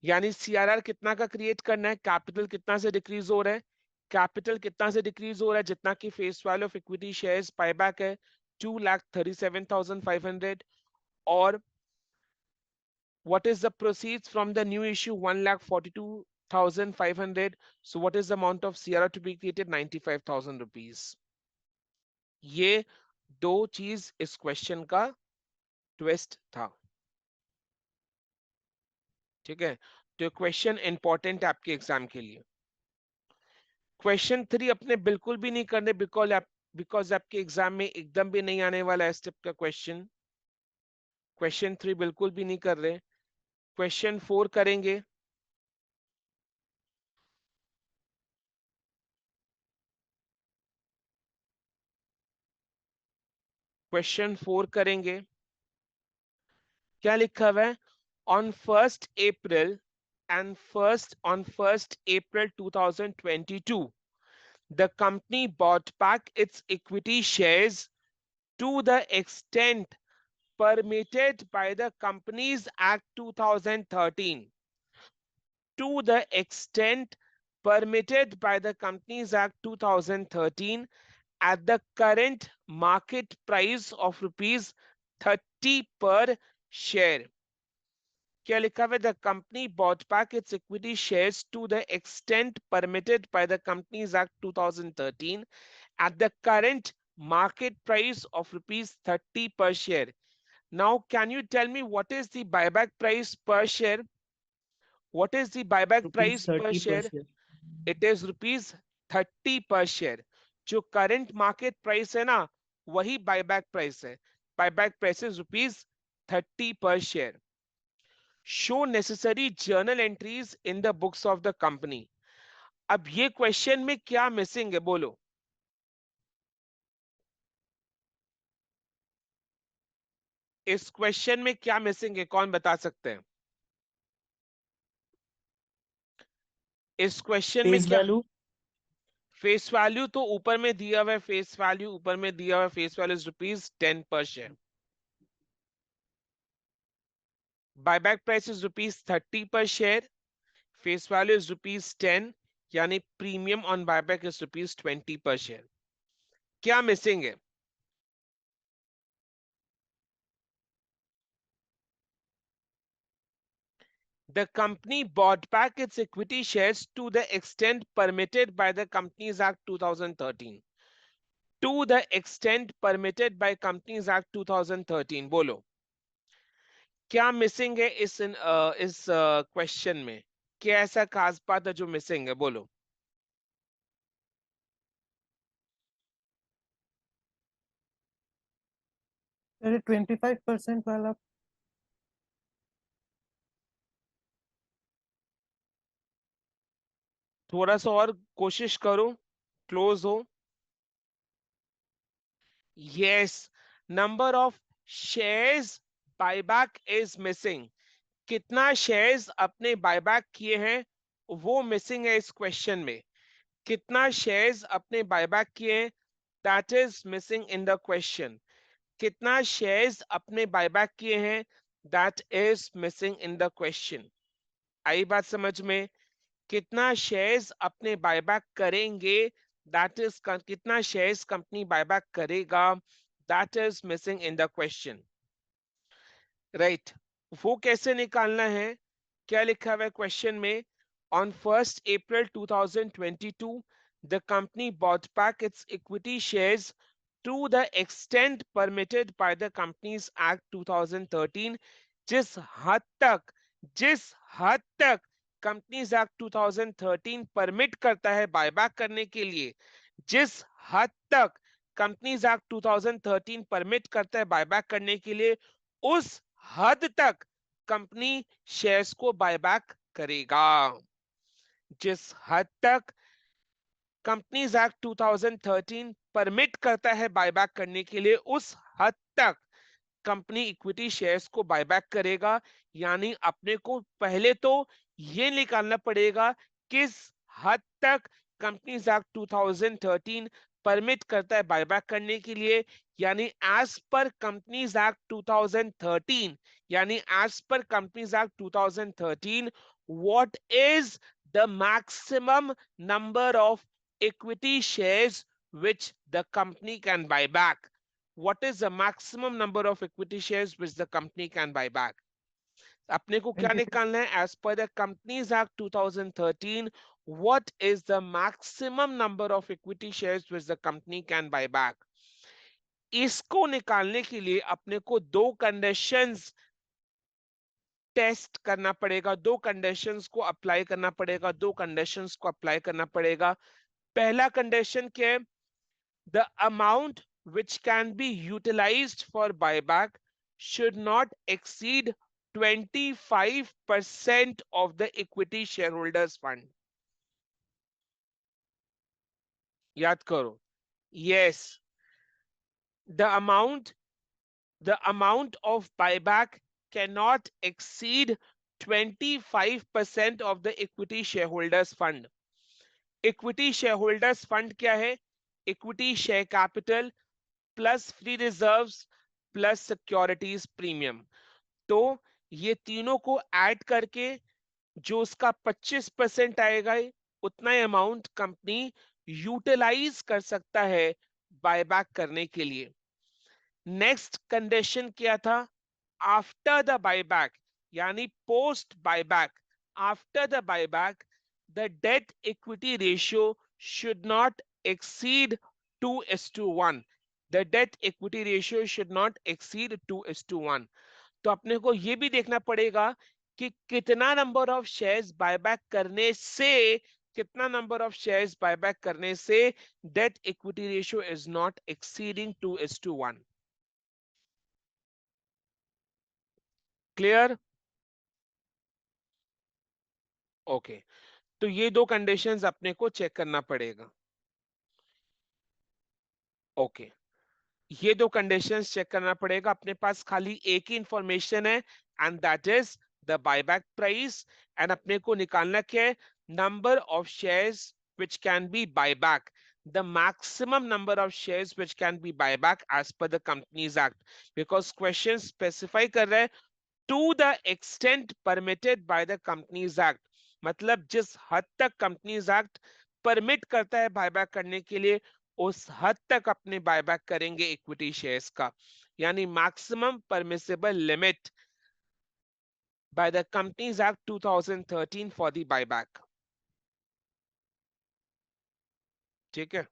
यानी सीआरआर कितना का क्रिएट करना है, कैपिटल कितना से डिक्रीज हो रहा है, कैपिटल कितना से डिक्रीज हो रहा है, जितना की face value of equity shares buyback है 2,37,500, और what is the proceeds from the new issue? 1,42,500. So what is the amount of CRR to be created? 95,000 rupees. ये दो चीज इस क्वेश्चन का ट्विस्ट था। ठीक है, तो क्वेश्चन इंपॉर्टेंट है आपके एग्जाम के लिए। क्वेश्चन 3 अपने बिल्कुल भी नहीं करने, बिकॉज आपके एग्जाम में एकदम भी नहीं आने वाला है इस टाइप का क्वेश्चन। क्वेश्चन 3 बिल्कुल भी नहीं कर रहे। क्वेश्चन 4 करेंगे। क्वेश्चन 4 करेंगे। क्या लिखा हुआ है? On 1st April and first on 1st April 2022, the company bought back its equity shares to the extent permitted by the Companies Act 2013. To the extent permitted by the Companies Act 2013 at the current market price of rupees 30 per share. क्या लिखा हुआ है? The company bought back its equity shares to the extent permitted by the Companies Act 2013 at the current market price of rupees 30 per share. Now, can you tell me what is the buyback price per share? What is the buyback rupees price per 30 पर share? Share. It is rupees 30 per share. जो current market price है ना, वही buyback price है। Buyback price is rupees 30 per share. Show necessary journal entries in the books of the company. अब ये question में क्या मिसिंग है बोलो? इस क्वेश्चन में क्या मिसिंग है, कौन बता सकते हैं? इस क्वेश्चन में फेस क्या? वैल्यू। फेस वैल्यू तो ऊपर में दिया हुआ है, फेस वैल्यू ऊपर में दिया हुआ है, फेस वैल्यू इज रुपीज 10 पर share. Buyback price is rupees 30 पर share, face value is rupees 10, यानी premium on buyback is rupees 20 पर शेयर। क्या मिसिंग है? The company bought back its equity shares to the extent permitted by the Companies Act 2013. To the extent permitted by Companies Act 2013. बोलो क्या missing है इस question में? क्या ऐसा खास बात है जो मिसिंग है? बोलो। अरे 25% वाला। थोड़ा सा और कोशिश करो, क्लोज हो। Yes, number of shares buyback is missing. कितना शेयर्स अपने बायबैक किए हैं वो मिसिंग है इस क्वेश्चन में। कितना शेयर्स अपने बायबैक किए हैं, that is missing in the question. कितना शेयर्स अपने बायबैक किए हैं, that is missing in the question. आई बात समझ में? कितना शेयर्स अपने बायबैक करेंगे, दैट इज कितना शेयर्स कंपनी बायबैक करेगा, that is missing in the question. Right, वो कैसे निकालना है? क्या लिखा हुआ है क्वेश्चन में? On 1 April 2022 the company bought back its equity shares to the extent permitted by the Companies Act 2013। जिस हद तक कंपनीज एक्ट 2013 परमिट करता है बायबैक करने के लिए, जिस हद तक कंपनीज एक्ट 2013 परमिट करता है बायबैक करने के लिए, उस हद तक कंपनी शेयर्स को बायबैक करेगा। जिस हद तक कंपनीज एक्ट 2013 परमिट करता है बायबैक करने के लिए, उस हद तक कंपनी इक्विटी शेयर्स को बायबैक करेगा। यानी अपने को पहले तो ये निकालना पड़ेगा किस हद तक कंपनीज एक्ट 2013 परमिट करता है बायबैक करने के लिए। यानी एज पर कंपनीज एक्ट 2013, यानी as per companies act 2013, what is the maximum number of equity shares which the company can buy back? What is the maximum number of equity shares which the company can buy back? अपने को क्या 25। निकालना है? As per the Companies Act 2013, what is the maximum number of equity shares which the company can buy back? इसको निकालने के लिए अपने को दो कंडीशंस टेस्ट करना पड़ेगा, दो कंडीशंस को अप्लाई करना पड़ेगा, दो कंडीशंस को अप्लाई करना पड़ेगा। पहला कंडीशन क्या है? The amount which can be utilized for buyback should not exceed 25% of the equity shareholders fund. याद करो। Yes, the amount the amount of buyback cannot exceed 25% of the equity shareholders fund. Equity shareholders fund क्या है? Equity share capital plus free reserves plus securities premium. तो ये तीनों को add करके जो उसका 25% आएगा, उतना अमाउंट कंपनी यूटिलाइज कर सकता है बायबैक करने के लिए। नेक्स्ट कंडीशन क्या था? आफ्टर द बायबैक, यानी post buyback, after the buyback the debt equity ratio should not exceed 2:1। The debt equity ratio should not exceed 2:1। तो अपने को ये भी देखना पड़ेगा कि कितना नंबर ऑफ शेयर्स बायबैक करने से, कितना नंबर ऑफ शेयर्स बायबैक करने से debt equity ratio is not exceeding 2:1। Clear? Okay, तो ये दो कंडीशंस अपने को चेक करना पड़ेगा। ओके, ये दो कंडीशंस चेक करना पड़ेगा। अपने पास खाली एक ही इंफॉर्मेशन है, and that is the buyback price. And अपने को निकालना क्या है? Number of shares which can be buyback, the maximum number of shares which can be buyback as per the Companies Act, because question specify कर रहा है to the extent permitted by the Companies Act। मतलब जिस हद तक Companies Act permit करता है buyback करने के लिए, उस हद तक अपने बायबैक करेंगे इक्विटी शेयर्स का, यानी maximum permissible limit by the companies act 2013 for the buyback. ठीक है,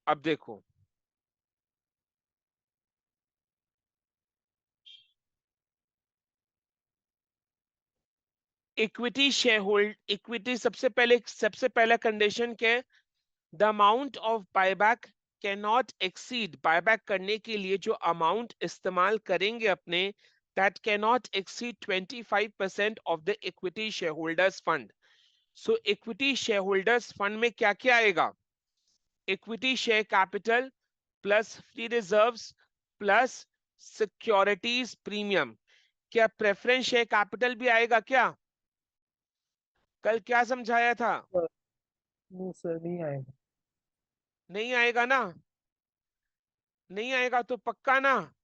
अब देखो, इक्विटी शेयर होल्ड, इक्विटी सबसे पहला कंडीशन क्या है? The amount of buyback can not exceed, buyback करने के लिए जो अमाउंट इस्तेमाल करेंगे अपने, that can not exceed 25% of the equity share holders fund. So equity share holders fund में क्या क्या आएगा? Equity share capital plus free reserves plus securities premium. क्या प्रेफरेंस शेयर कैपिटल भी आएगा क्या? कल क्या समझाया था? नो सर, नहीं आएगा। नहीं आएगा ना? नहीं आएगा तो पक्का ना?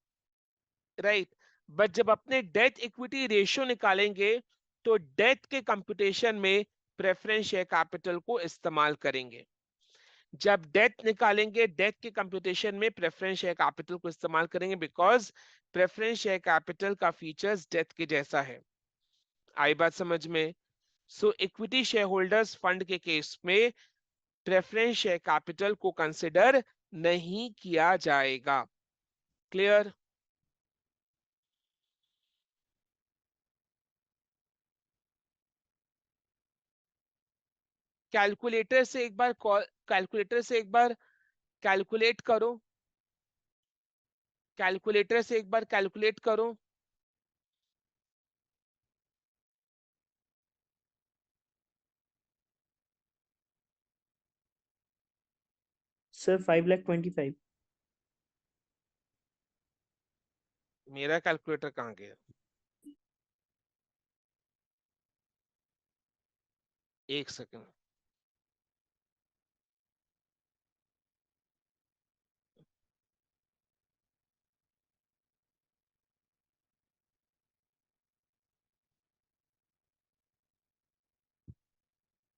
राइट। बट जब अपने डेट इक्विटी रेशियो निकालेंगे तो डेट के कंप्यूटेशन में प्रेफरेंस शेयर कैपिटल को इस्तेमाल करेंगे। जब डेट निकालेंगे डेट के कंप्यूटेशन में प्रेफरेंस शेयर कैपिटल को इस्तेमाल करेंगे, बिकॉज प्रेफरेंस शेयर कैपिटल का फीचर्स डेट के जैसा है। आई बात समझ में? सो इक्विटी शेयर होल्डर्स फंड के केस में प्रेफरेंस शेयर कैपिटल को कंसिडर नहीं किया जाएगा। क्लियर? कैलकुलेटर से एक बार कैलकुलेटर से एक बार कैलकुलेट करो, कैलकुलेटर से एक बार कैलकुलेट करो। सर 5,25,000। मेरा कैलकुलेटर कहाँ गया? एक सेकंड।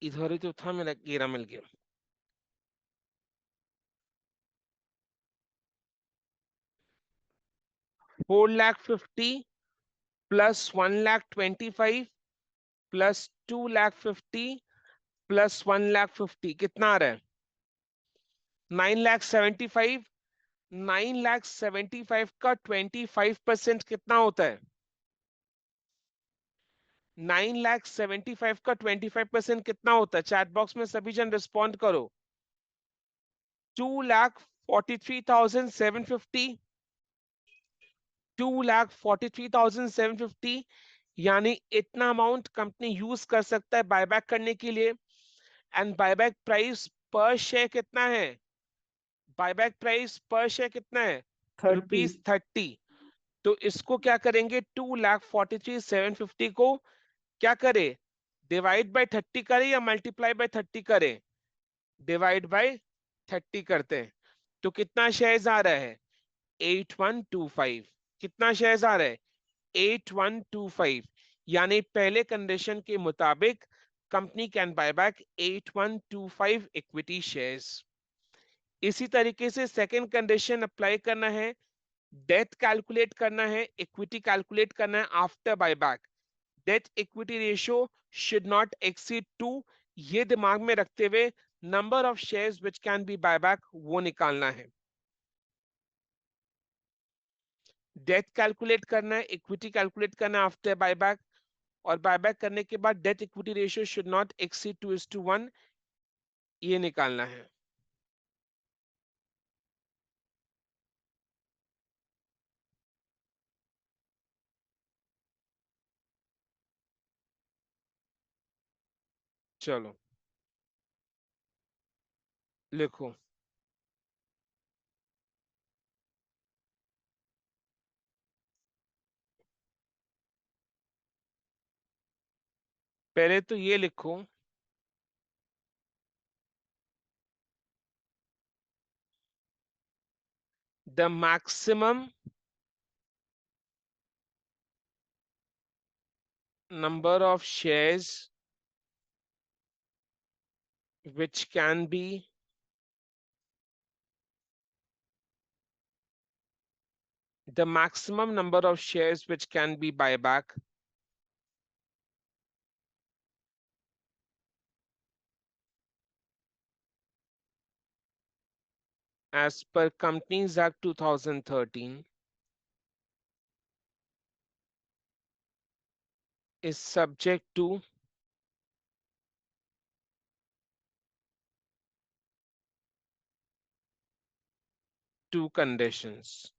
इधर ही तो था, मेरा गेरा मिल गया। 4,50,000 प्लस 1,25,000 प्लस 2,50,000 प्लस 1,50,000 कितना आ रहा है? 9,75,000। 9,75,000 का 25% कितना होता है? 9,75,000 का 25% कितना होता है? चैट बॉक्स में सभी जन रिस्पॉन्ड करो। 2,43,750। 2,43,750, यानी इतना अमाउंट कंपनी यूज कर सकता है बायबैक करने के लिए। एंड बायबैक प्राइस पर शेयर कितना है? बायबैक प्राइस पर शेयर कितना है? 30। ₹30। तो इसको क्या करेंगे? 2,43,750 को क्या करे? डिवाइड बाय 30 करें या मल्टीप्लाई बाय 30 करें? डिवाइड बाय 30 करते हैं। तो कितना शेयर्स आ रहा है? 8125। कितना शेयर्स आ रहा है? 8125। यानी पहले कंडीशन के मुताबिक company can buy back 8125 equity shares. इसी तरीके से सेकंड कंडीशन अप्लाई करना है, डेथ कैलकुलेट करना है, इक्विटी कैलकुलेट करना है after buyback. Death equity ratio should not exceed 2, ये दिमाग में रखते हुए number of shares which can be buyback वो निकालना है। डेथ कैलकुलेट करना है, इक्विटी कैलकुलेट करना है आफ्टर बायबैक, और बायबैक करने के बाद debt equity ratio should not exceed 2:1, ये निकालना है। चलो लिखो। पहले तो ये लिखो, the maximum number of shares which can be the maximum number of shares which can be buyback as per Companies Act 2013 is subject to two conditions.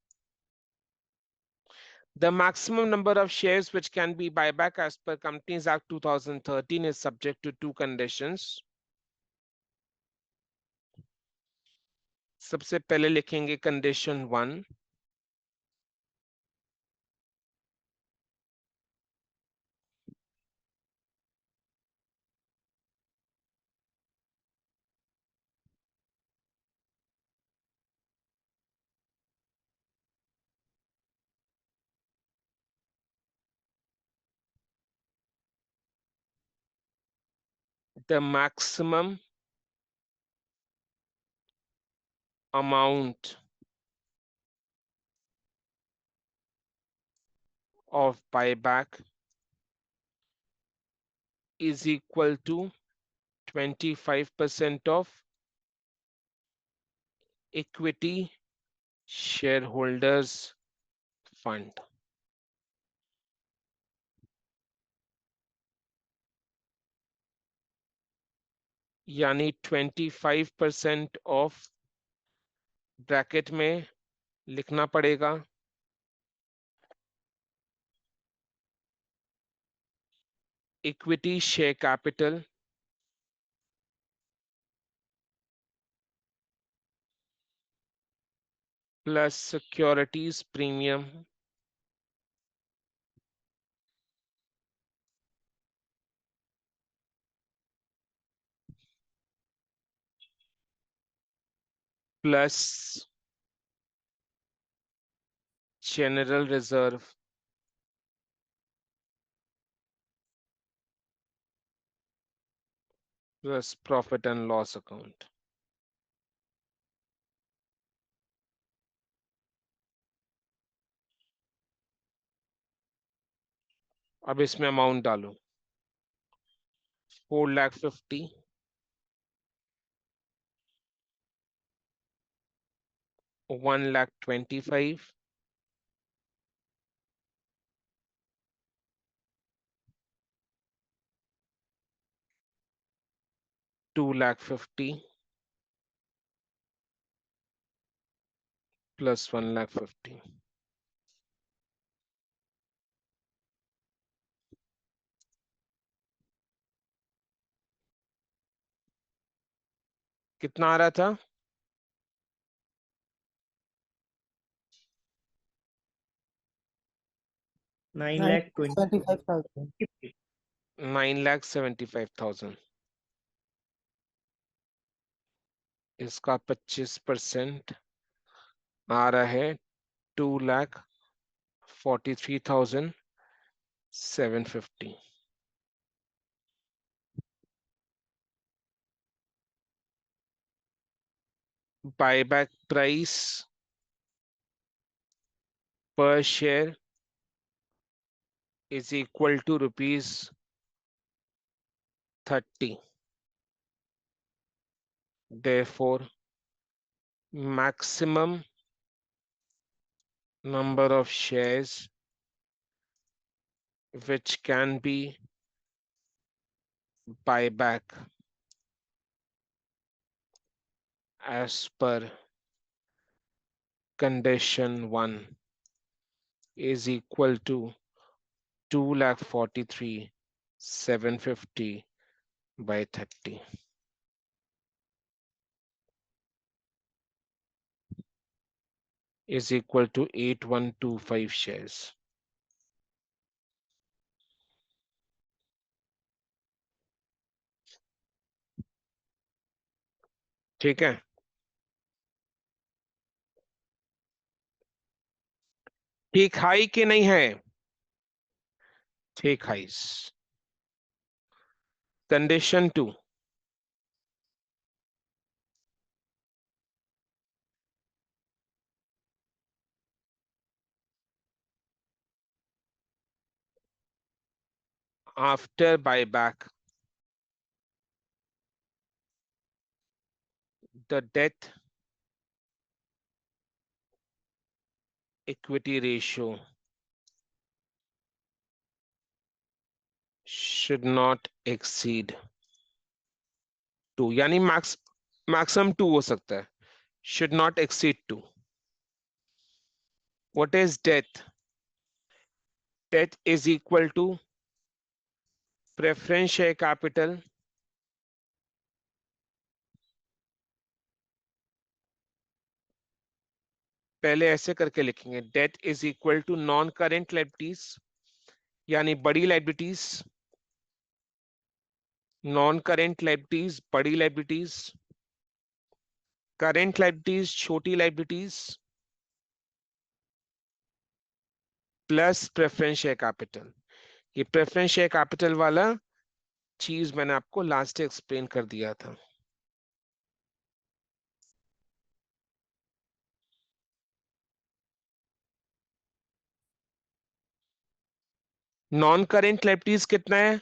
The maximum number of shares which can be buyback as per Companies Act 2013 is subject to two conditions. सबसे पहले लिखेंगे condition 1. The maximum amount of buyback is equal to 25% of equity shareholders fund. यानी 25% of bracket में लिखना पड़ेगा equity share capital plus securities premium plus general reserve plus profit and loss account. अब इसमें amount डालो 4,50,000 1,25,000 2,50,000 plus 1,50,000. कितना आ रहा था 9,25,000. 25,000. 9,75,000. इसका 25% आ रहा है 2,43,750. Buyback price per share is equal to rupees 30. Therefore, maximum number of shares which can be buyback as per condition 1 is equal to 2,43,750 by 30. Is equal to 8,125 shares. ठीक है ठीक हाई कि नहीं है ठीक हाइस. Condition 2. after buyback, the debt equity ratio should not exceed 2, यानी maximum 2 हो सकता है, should not exceed 2. What is debt? Debt is equal to preference share capital पहले ऐसे करके लिखेंगे, debt is equal to non current liabilities यानी बड़ी लाइबिलिटीज, नॉन करेंट लाइबिलिटीज बड़ी लाइबिलिटीज, करेंट लाइबिलिटीज छोटी liabilities, plus preference share capital. ये preference share capital वाला चीज मैंने आपको लास्ट एक्सप्लेन कर दिया था. नॉन करेंट लाइबिलिटीज कितना है?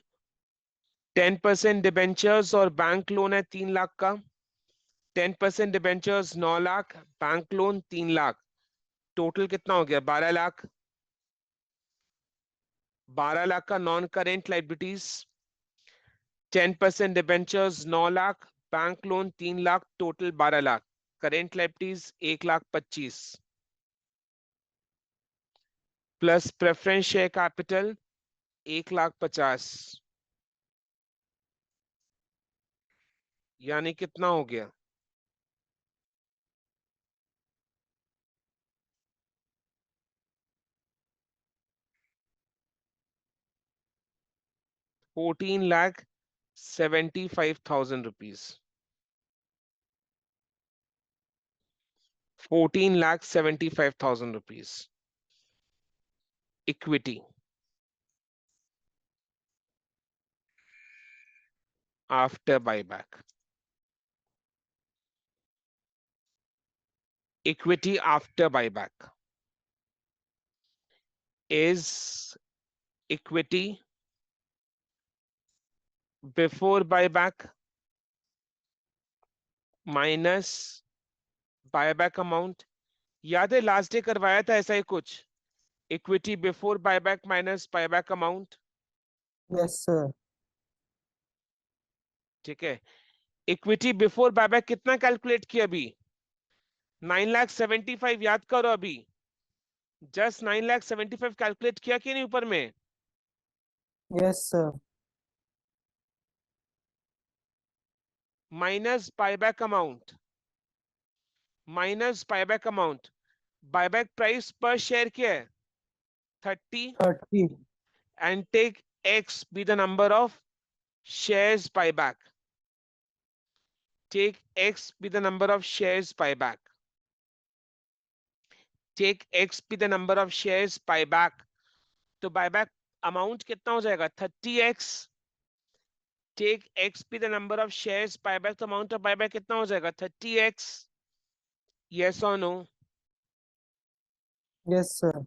10% डिबेंचर्स और बैंक लोन है 3 लाख का. 10% debentures 9 lakh, bank loan 3 lakh, total कितना हो गया? 12 लाख. 12 लाख का non current liabilities, 10% debentures 9 lakh, bank loan 3 lakh, total 12 lakh. Current liabilities 1,25,000 plus preference share capital 1,50,000, यानी कितना हो गया? 14,75,000 rupees. 14,75,000 rupees equity after buyback. Equity after buyback is equity before buyback minus buyback amount. याद है लास्ट डे करवाया था ऐसा ही कुछ, equity before buyback minus buyback amount. Yes, sir. ठीक है. इक्विटी बिफोर बायबैक कितना कैलकुलेट किया अभी? 9,75,000 याद करो अभी. जस्ट 9,75,000 कैलकुलेट किया कि नहीं ऊपर में? Yes, sir. Minus buyback amount, minus buyback amount. Buyback price पर शेयर क्या है? 30. 30. And take X be the number of shares buyback. Take X be the number of shares buyback. Take X be the number of shares buyback. तो buyback amount कितना हो जाएगा? 30x. Take X be the number of shares buyback. तो amount of buyback कितना हो जाएगा? 30x. Yes or no? Yes, sir.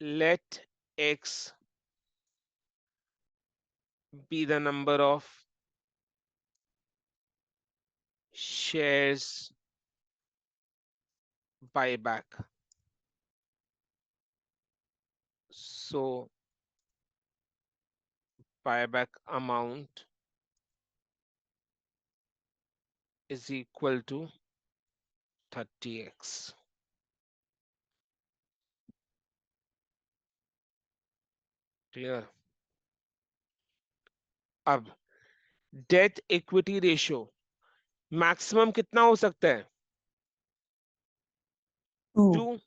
Let X be the number of shares buyback. So buyback amount is equal to 30x. Clear? अब debt equity ratio maximum कितना हो सकता है? 2. 2,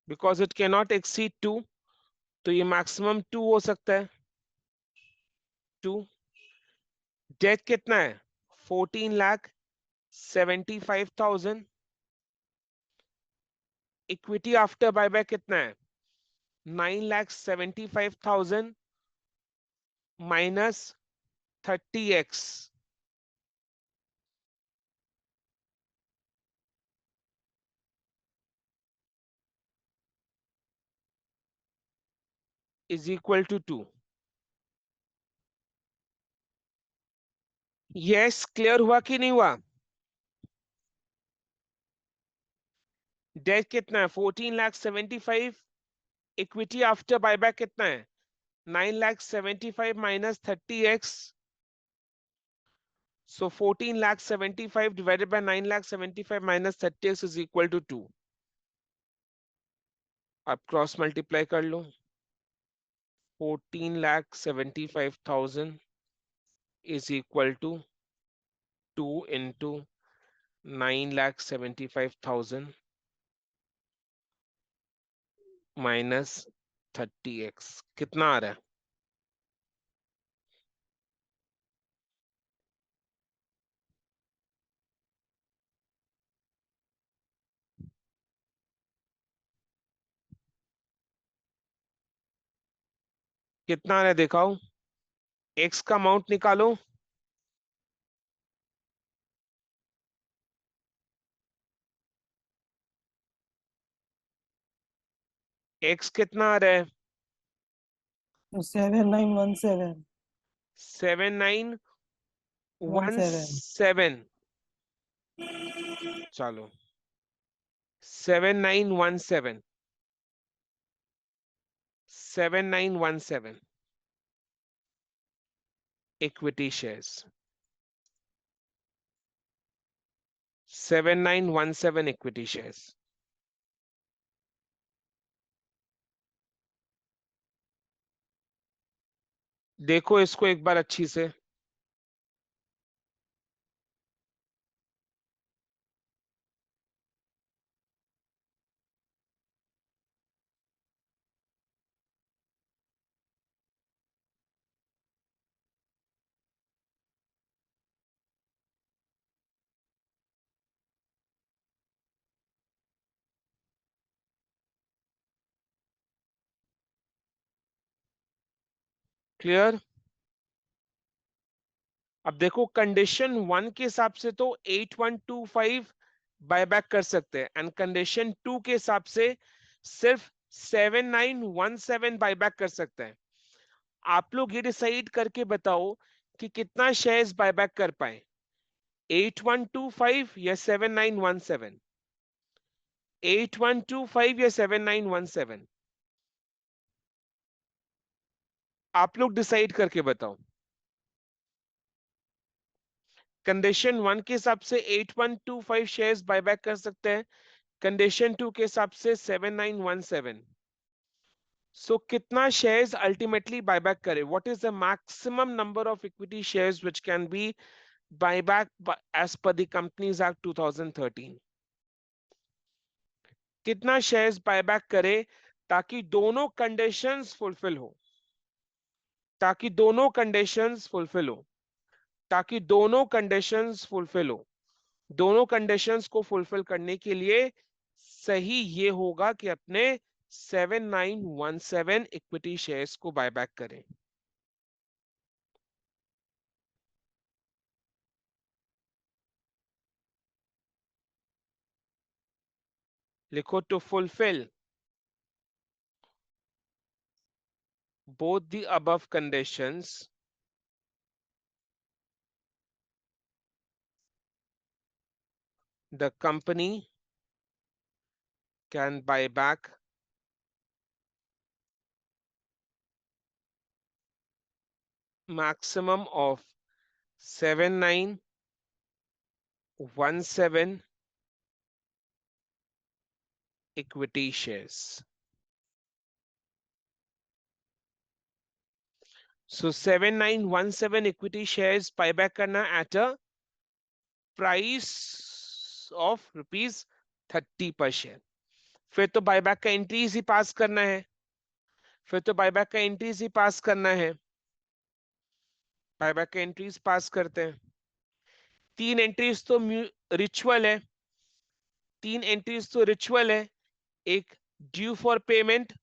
because it can not exceed 2, तो ये maximum 2 हो सकता है. 2. डेट कितना है? 14,75,000. इक्विटी आफ्टर बायबैक कितना है? 9,75,000 minus 30x. is equal to 2. Yes, clear हुआ कि नहीं हुआ? डेट कितना है? 14,75,000. इक्विटी आफ्टर बायबैक कितना है? 9,75,000 minus 30x. So 14,75,000 divided by 9,75,000 minus 30x is equal to 2. अब क्रॉस मल्टीप्लाई कर लो. 14,75,000 is equal to 2 into 9,75,000 minus 30x. कितना आ रहा है? कितना आ रहा है दिखाओ. x का अमाउंट निकालो. x कितना आ रहा है? 7917. 7917. चलो 7917. 7917 equity shares. 7917 equity shares. देखो इसको एक बार अच्छी से. क्लियर? अब देखो कंडीशन 1 के हिसाब से तो 8125 बायबैक कर सकते हैं एंड कंडीशन 2 के हिसाब से सिर्फ 7917 बायबैक कर सकते हैं. आप लोग ये डिसाइड करके बताओ कि कितना शेयर्स बायबैक कर पाए, 8125 या 7917. 8125 या 7917 आप लोग डिसाइड करके बताओ. कंडीशन 1 के हिसाब से 8125 शेयर्स बायबैक कर सकते हैं, कंडीशन 2 के हिसाब से 7917. सो कितना शेयर्स अल्टीमेटली बायबैक करे? What is the maximum number of equity shares which can be buyback as per the companies act 2013? कितना शेयर्स बायबैक करे ताकि दोनों कंडीशंस फुलफिल हो, ताकि दोनों कंडीशंस फुलफिल हो, ताकि दोनों कंडीशंस फुलफिल हो. दोनों कंडीशंस को फुलफिल करने के लिए सही ये होगा कि अपने 7917 इक्विटी शेयर्स को बायबैक करें. लिखो to fulfil both the above conditions, the company can buy back maximum of 7917 equity shares. So 7917 equity shares buyback करना at a price of ₹30 per share. फिर तो बायबैक का एंट्रीज ही पास करना है. फिर तो बायबैक का एंट्रीज ही पास करना है. बायबैक का एंट्रीज पास करते हैं. 3 एंट्रीज तो रिचुअल है. 3 एंट्रीज तो रिचुअल है. एक ड्यू फॉर पेमेंट,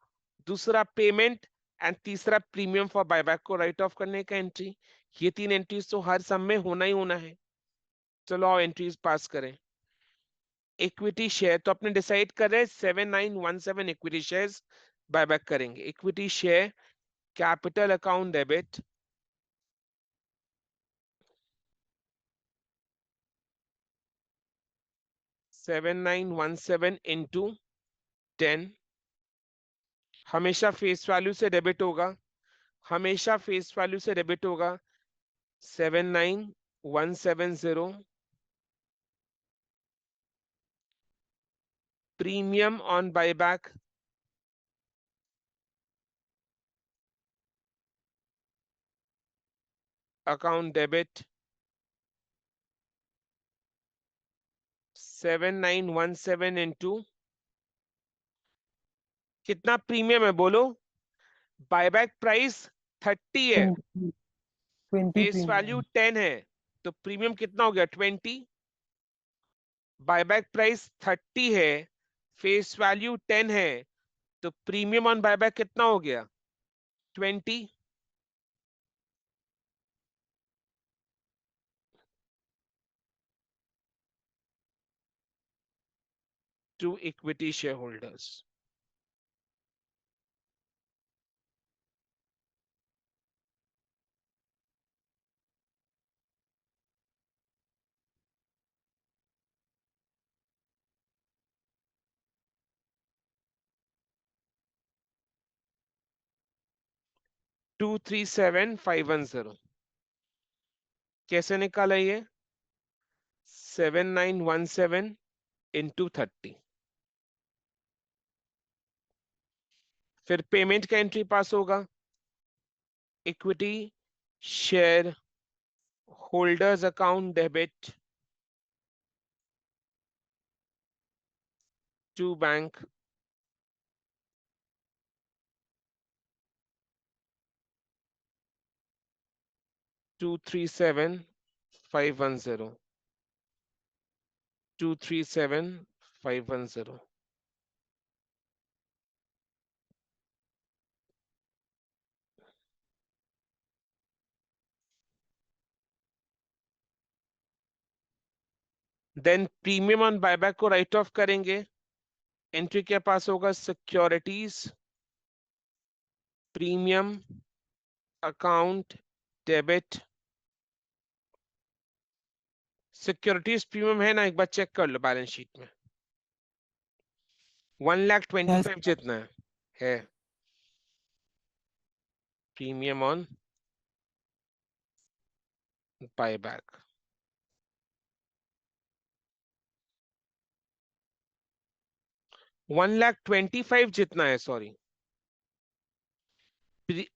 दूसरा पेमेंट एंड तीसरा प्रीमियम फॉर बायबैक को राइट ऑफ करने का एंट्री. ये 3 एंट्रीज तो हर सम में होना ही होना है. चलो आओ एंट्रीज पास करें. इक्विटी शेयर तो अपने डिसाइड कर रहे हैं 7917 इक्विटी शेयर्स बायबैक करेंगे. Equity share capital account debit, $7917 into 10, हमेशा फेस वैल्यू से डेबिट होगा, हमेशा फेस वैल्यू से डेबिट होगा 79170, premium on buyback account debit 7917 into कितना प्रीमियम है बोलो, बायबैक प्राइस 30 है, 20 फेस वैल्यू 10 है, तो प्रीमियम कितना हो गया 20, बायबैक प्राइस 30 है, फेस वैल्यू 10 है, तो प्रीमियम ऑन बायबैक कितना हो गया 20। To equity share holders. To 37510 कैसे निकाला ये 7917 इंटू 30, फिर पेमेंट का एंट्री पास होगा, equity share holders account debit to bank, to 37510, 237,510, then premium on buyback को राइट ऑफ करेंगे, एंट्री के पास होगा securities premium account debit, securities premium है ना, एक बार चेक कर लो बैलेंस शीट में, 1,25,000 जितना है प्रीमियम ऑन बायबैक, 1,25,000 जितना है, सॉरी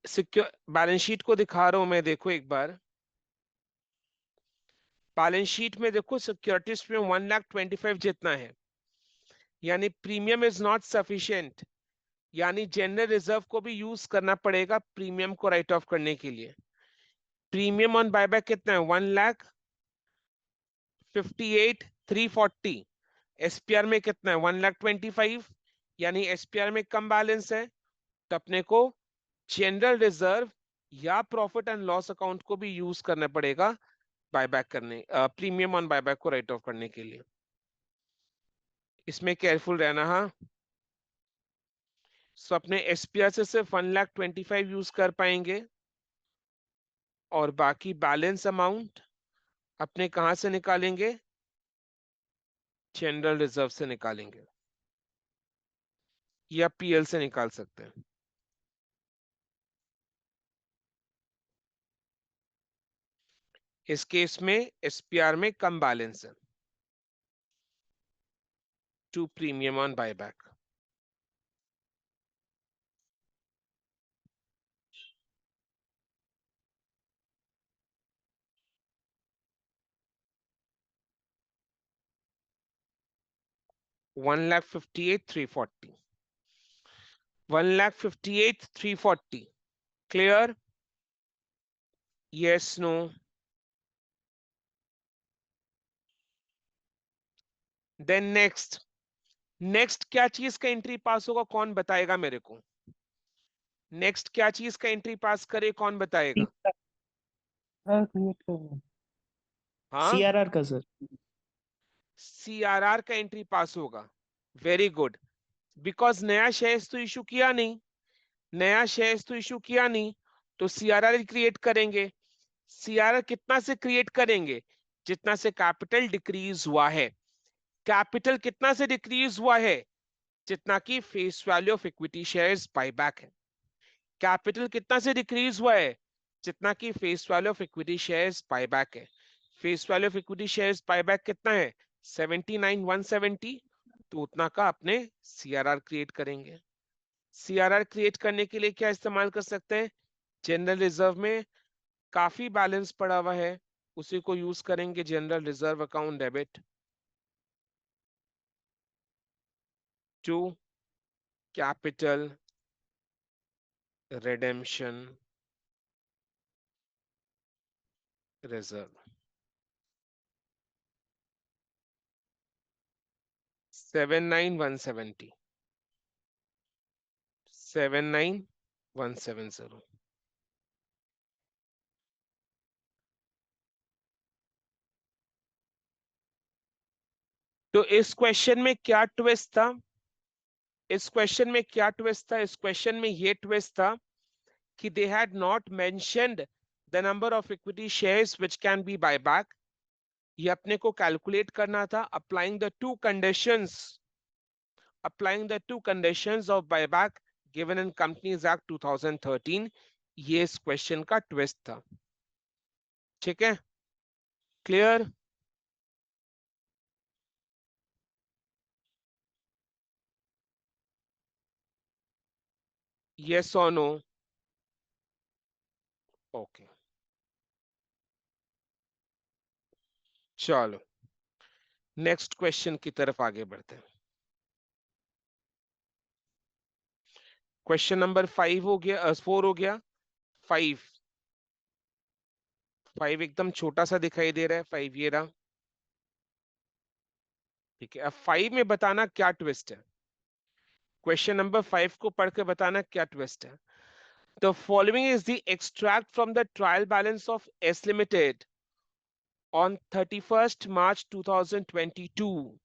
सिक्योर बैलेंस शीट को दिखा रहा हूं मैं, देखो एक बार बैलेंस शीट में देखो सिक्योरिटीज में 1,25,000 जितना है, यानी प्रीमियम इज नॉट सफिशिएंट, यानी जनरल रिजर्व को भी यूज करना पड़ेगा प्रीमियम को राइट ऑफ करने के लिए। प्रीमियम ऑन बायबैक कितना है 1,58,340, एसपीआर में कितना है 1,25,000, यानी एसपीआर में कम बैलेंस है, तो अपने को जनरल रिजर्व या प्रॉफिट एंड लॉस अकाउंट को भी यूज करना पड़ेगा बायबैक करने, प्रीमियम ऑन बायबैक को राइट ऑफ करने के लिए। इसमें केयरफुल रहना, हाँ। सो अपने एसपीआर से सिर्फ 1,25,000 यूज कर पाएंगे, और बाकी बैलेंस अमाउंट अपने कहां से निकालेंगे, जनरल रिजर्व से निकालेंगे, या पीएल से निकाल सकते हैं। इस केस में एसपीआर में कम बैलेंस है, to premium on buyback. $1,58,340, 1,58,340, clear, yes no? Then next क्या चीज का एंट्री पास होगा, कौन बताएगा मेरे को? नेक्स्ट क्या चीज का एंट्री पास करे, कौन बताएगा? क्रिएट करना हाँ, CRR का सर। सीआरआर का एंट्री पास होगा, वेरी गुड, बिकॉज नया शेयर्स तो इशू किया नहीं, नया शेयर्स तो इशू किया नहीं, तो सीआरआर क्रिएट करेंगे। सीआरआर कितना से क्रिएट करेंगे? जितना से कैपिटल डिक्रीज हुआ है। कैपिटल कितना से डिक्रीज हुआ है? जितना की face value of equity shares buyback है। कैपिटल कितना से डिक्रीज हुआ है? जितना की face value of equity shares buyback है। Face value of equity shares buyback कितना है? 79,170। तो उतना का अपने सीआरआर क्रिएट करेंगे। सीआरआर क्रिएट करने के लिए क्या इस्तेमाल कर सकते हैं? जनरल रिजर्व में काफी बैलेंस पड़ा हुआ है, उसी को यूज करेंगे। General reserve account debit to capital redemption reserve. 79,170 79,170। तो इस क्वेश्चन में क्या ट्विस्ट था? इस क्वेश्चन में क्या ट्विस्ट था? इस क्वेश्चन में ये ट्विस्ट था कि they had not mentioned the number of equity shares which can be buyback। ये अपने को कैलकुलेट करना था applying the two conditions of buyback given in Companies Act 2013। ये इस क्वेश्चन का ट्विस्ट था। ठीक है, clear? yes or no? Okay, चलो नेक्स्ट क्वेश्चन की तरफ आगे बढ़ते हैं। क्वेश्चन नंबर 5 हो गया, 4 हो गया। 5 एकदम छोटा सा दिखाई दे रहा है। 5 ये रहा। ठीक है, अब 5 में बताना क्या ट्विस्ट है। क्वेश्चन नंबर 5 को पढ़ के बताना क्या ट्विस्ट है। The following is the extract from the trial balance of S limited on 31st March 2022।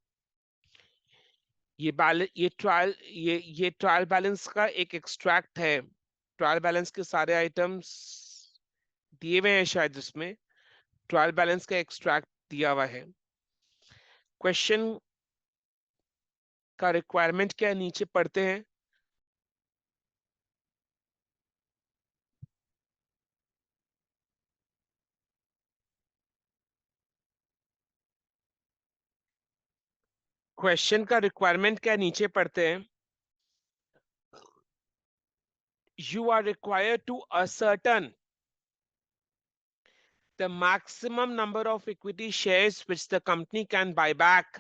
ये ट्रायल बैलेंस का एक एक्सट्रैक्ट है। ट्रायल बैलेंस के सारे आइटम्स दिए हुए हैं शायद, इसमें ट्रायल बैलेंस का एक्सट्रैक्ट दिया हुआ है। क्वेश्चन का रिक्वायरमेंट क्या है, नीचे पढ़ते हैं। क्वेश्चन का रिक्वायरमेंट क्या है, नीचे पढ़ते हैं। You are required to ascertain the maximum number of equity shares which the company can buy back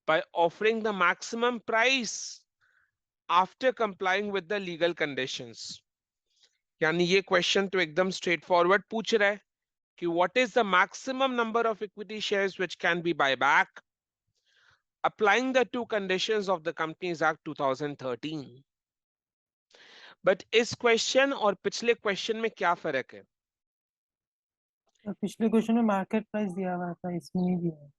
by offering the maximum price after complying with the legal conditions। यानी ये क्वेश्चन तो एकदम स्ट्रेट फॉरवर्ड पूछ रहा है कि what is the maximum number of equity shares which can be buy back applying the two conditions of the Companies Act 2013। But इस question और पिछले क्वेश्चन में क्या फर्क है? पिछले क्वेश्चन में मार्केट प्राइस दिया हुआ था, इसमें नहीं दिया है।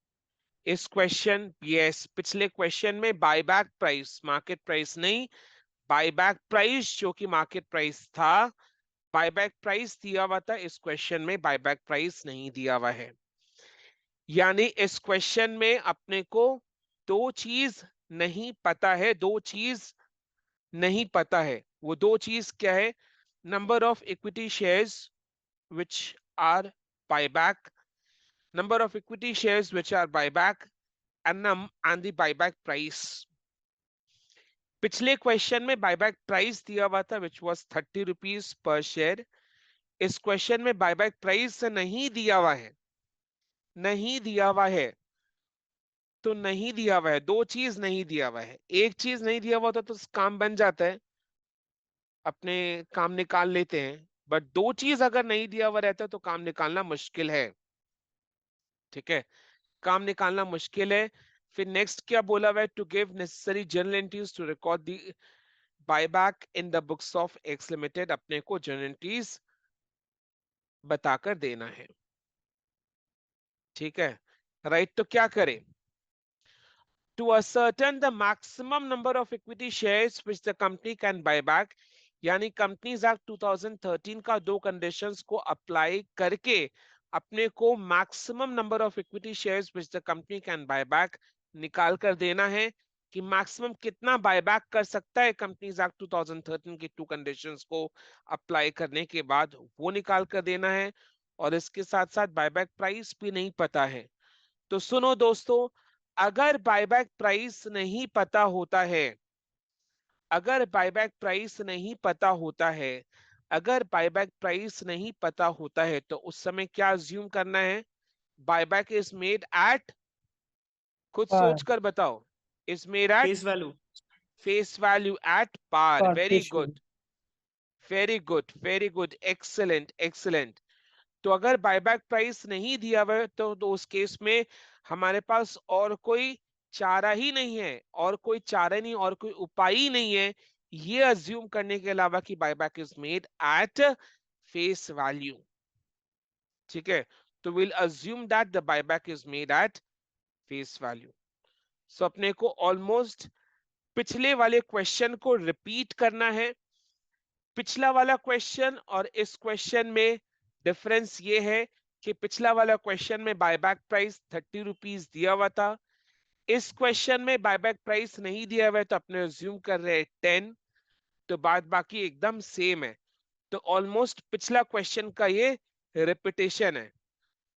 इस क्वेश्चन यस, पिछले क्वेश्चन में बायबैक प्राइस, मार्केट प्राइस नहीं, बायबैक प्राइस जो कि मार्केट प्राइस था, बायबैक प्राइस दिया हुआ था। इस क्वेश्चन में बायबैक प्राइस नहीं दिया हुआ है। यानी इस क्वेश्चन में अपने को दो चीज नहीं पता है, दो चीज नहीं पता है। वो दो चीज क्या है? Number of equity shares which are buyback, number of equity shares which are buyback, and the buyback price। पिछले क्वेश्चन में बायबैक प्राइस दिया हुआ था which was 30 rupees per share. इस क्वेश्चन में बायबैक प्राइस नहीं दिया हुआ है, नहीं दिया हुआ है। तो नहीं दिया हुआ है, दो चीज नहीं दिया हुआ है। एक चीज नहीं दिया हुआ होता तो काम बन जाता है, अपने काम निकाल लेते हैं। बट दो चीज अगर नहीं दिया हुआ रहता तो काम निकालना मुश्किल है। ठीक है, काम निकालना मुश्किल है। फिर नेक्स्ट क्या बोला हुआ है? To give necessary journal entries to record the buyback in the books of X limited. अपने को जर्नल एंट्रीज बताकर देना है। ठीक है, राइट। तो क्या करें? To ascertain the maximum number of equity shares which the company can buy back यानी कंपनीज एक्ट 2013 का दो कंडीशंस को अप्लाई करके अपने को maximum number of equity shares which the company can buy back निकाल कर देना है कि मैक्सिमम कितना बायबैक कर सकता है कंपनीज एक्ट 2013 की टू कंडीशंस को अप्लाई करने के बाद वो निकाल कर देना है। और इसके साथ साथ बायबैक प्राइस भी नहीं पता है। तो सुनो दोस्तों, अगर बायबैक प्राइस नहीं पता होता है, अगर बायबैक प्राइस नहीं पता होता है, अगर बायबैक प्राइस नहीं पता होता है तो उस समय क्या अज्यूम करना है? बायबैक इज मेड एट, खुद Par. सोच कर बताओ, is made at Face value. Face value at par. Par very face good, value. Very good, very good, excellent, excellent. तो अगर बायबैक प्राइस नहीं दिया हुआ है तो उस केस में हमारे पास और कोई चारा ही नहीं है, और कोई चारा नहीं, और कोई उपाय ही नहीं है ये अज्यूम करने के अलावा कि buyback is made at face value. ठीक है, तो will assume that the buyback is made at face value. So अपने को ऑलमोस्ट पिछले वाले क्वेश्चन को रिपीट करना है। पिछला वाला क्वेश्चन और इस क्वेश्चन में डिफरेंस ये है कि पिछला वाला क्वेश्चन में बायबैक प्राइस 30 रुपीज दिया हुआ था, इस क्वेश्चन में बायबैक प्राइस नहीं दिया हुआ है तो अपने अज्यूम कर रहे हैं 10। तो बात बाकी एकदम सेम है। तो ऑलमोस्ट पिछला क्वेश्चन का ये रिपीटेशन है।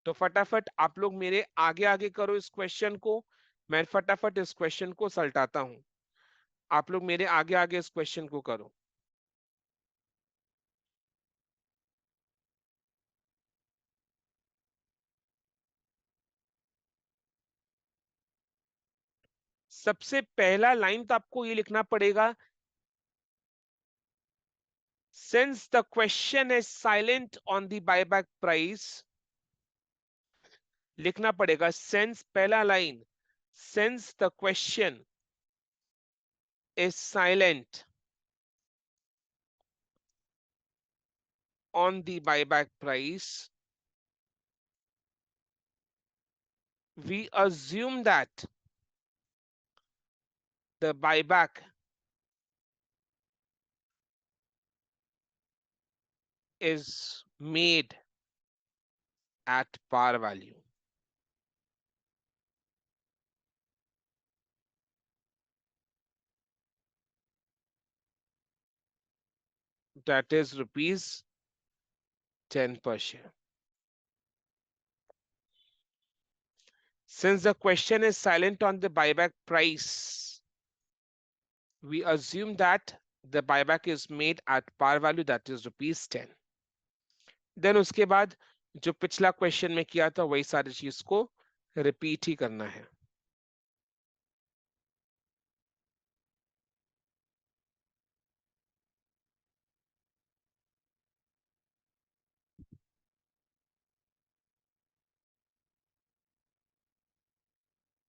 तो फटाफट आप लोग मेरे आगे आगे करो इस क्वेश्चन को, मैं फटाफट इस क्वेश्चन को सलटाता हूं। आप लोग मेरे आगे आगे इस क्वेश्चन को करो। सबसे पहला लाइन तो आपको ये लिखना पड़ेगा, since the question is silent on the buyback price, लिखना पड़ेगा since, पहला line, since the question is silent on the buyback price, we assume that the buyback is made at par value. That is rupees 10 per share. Since the question is silent on the buyback price, we assume that the buyback is made at par value, that is rupees 10. Then उसके बाद जो पिछला question में किया था वही सारी चीज को रिपीट ही करना है।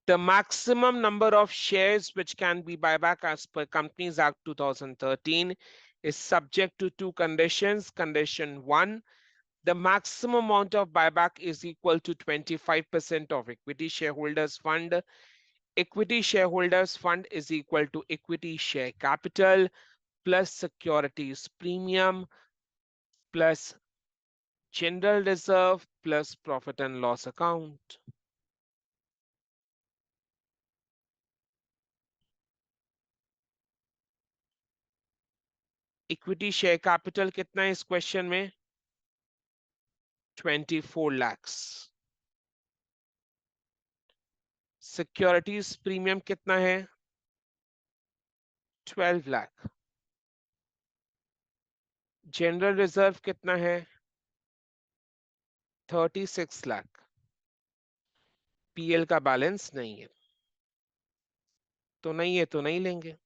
The maximum number of shares which can be buyback as per Companies Act 2013 is subject to two conditions. Condition 1, the maximum amount of buyback is equal to 25% of equity shareholders fund. Equity shareholders fund is equal to equity share capital plus securities premium plus general reserve plus profit and loss account. Equity share capital कितना है इस question में? 24 lakhs. Securities premium कितना है? 12 lakh. General reserve कितना है? 36 lakh. PL का balance नहीं है, तो नहीं है तो नहीं लेंगे।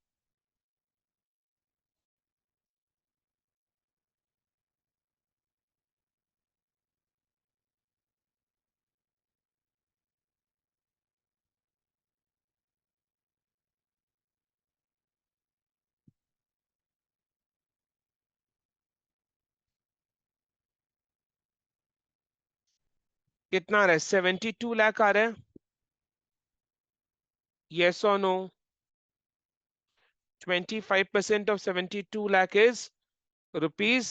कितना आ रहा है? 72 लाख आ रहा है। Yes or no? 25% of 72 lakh is rupees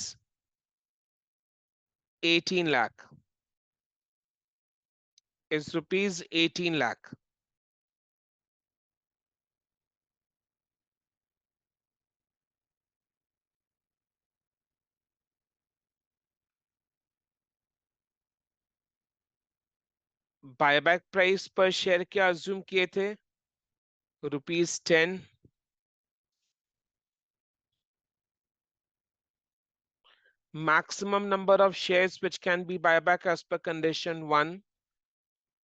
18 lakh is rupees 18 lakh. Buyback price पर शेयर क्या अज्यूम किए थे? ₹10. Maximum number of shares which can be buyback as per condition 1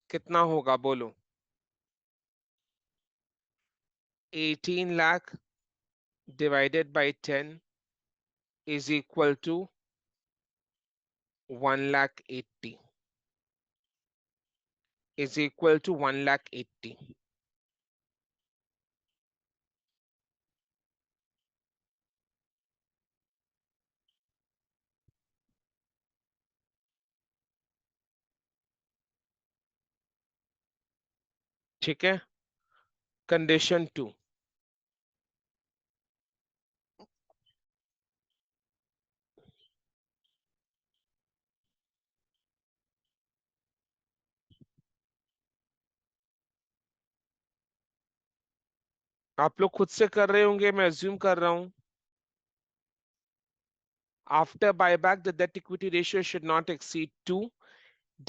कितना होगा बोलो? 18 lakh divided by 10 is equal to 1,80,000 is equal to 1,80,000. ठीक है. Condition 2. आप लोग खुद से कर रहे होंगे, मैं अज्यूम कर रहा हूं. After buyback, the debt equity ratio should not exceed 2.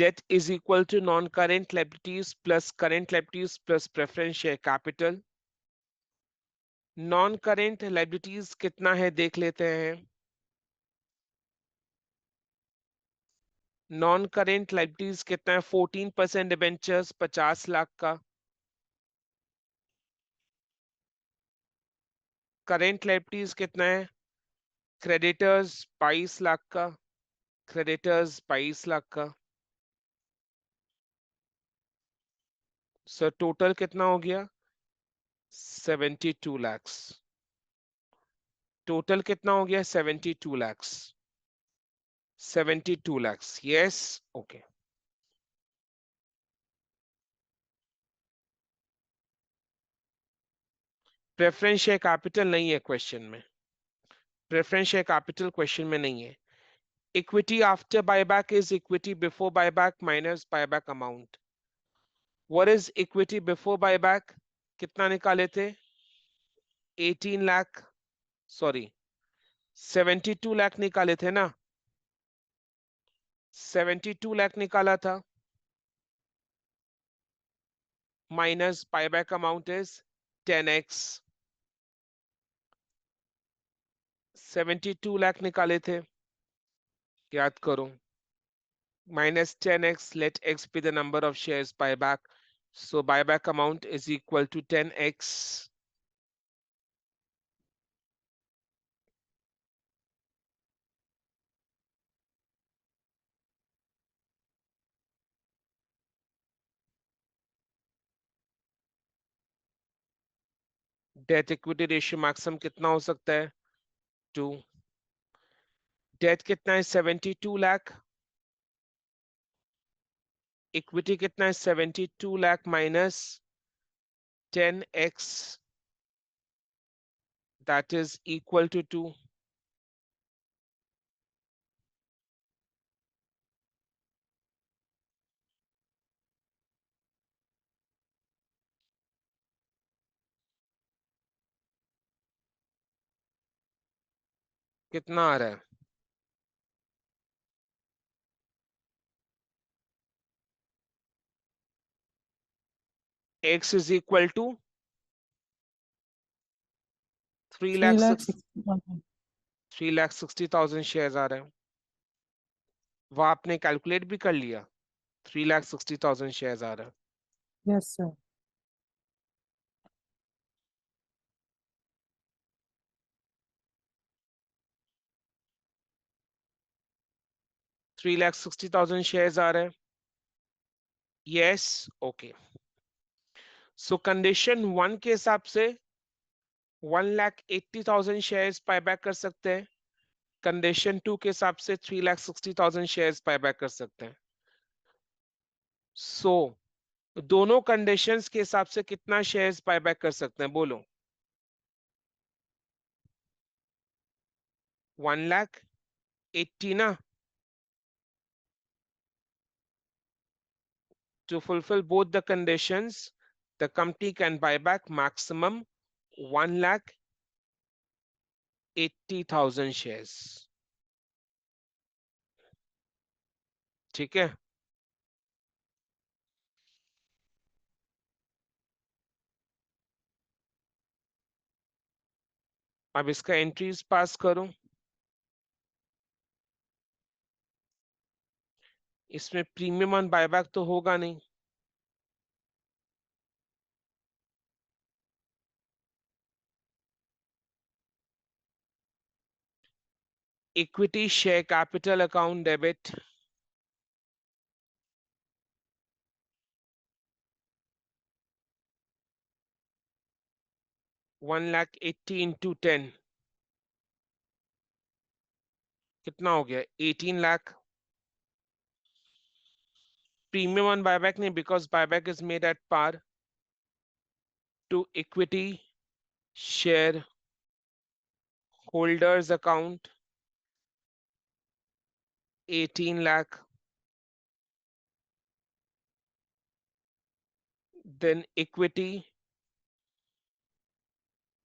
Debt is equal to non-current liabilities plus current liabilities plus preference share capital. Non-current liabilities कितना है देख लेते हैं. Non-current liabilities कितना है? 14% डिबेंचर्स 50 लाख का. Current liabilities कितना है? Creditors 22 लाख का. Creditors 22 लाख का. So total कितना हो गया? 72 lakhs. Total कितना हो गया? 72 lakhs. 72 lakhs. Yes. Okay. Preference share capital नहीं है क्वेश्चन में. प्रेफरेंस शेयर कैपिटल क्वेश्चन में नहीं है. Equity after buyback is equity before buyback minus buyback amount. What is equity before buyback? कितना निकाले थे? 18 लाख, सॉरी 72 लाख निकाले थे ना. 72 लाख निकाला था. Minus buyback amount is 10x. 72 lakh निकाले थे, याद करो. Minus 10x, let x be the number of shares buyback. So buyback amount is equal to 10x. Debt equity ratio maximum कितना हो सकता है? 2. Debt कितना है? 72 लाख. Equity कितना है? 72 lakh minus 10x, that is equal to 2. कितना आ रहा है? X is equal to 3 3 lakh lakh 60,000 60,000. shares आ रहे हैं. वह आपने कैलकुलेट भी कर लिया? 3,60,000 shares आ रहे हैं. Yes, sir. 3,60,000 shares आ रहे हैं. Yes. Okay. So condition 1 के हिसाब से 1,80,000 शेयर्स बायबैक कर सकते हैं. कंडीशन 2 के हिसाब से 3,60,000 शेयर्स बायबैक कर सकते हैं. सो दोनों कंडीशंस के हिसाब से कितना शेयर्स बायबैक कर सकते हैं बोलो? 1,80,000 ना. To fulfill both the conditions, the company can buy back maximum 1,80,000 shares. ठीक है. अब इसका एंट्रीज पास करो. इसमें प्रीमियम ऑन बायबैक तो होगा नहीं. Equity share capital account debit 1,80,000 into 10 कितना हो गया? 18 लाख. प्रीमियम ऑन बायबैक नहीं, because buyback is made at par. To equity share holders account 18 lakh. Then equity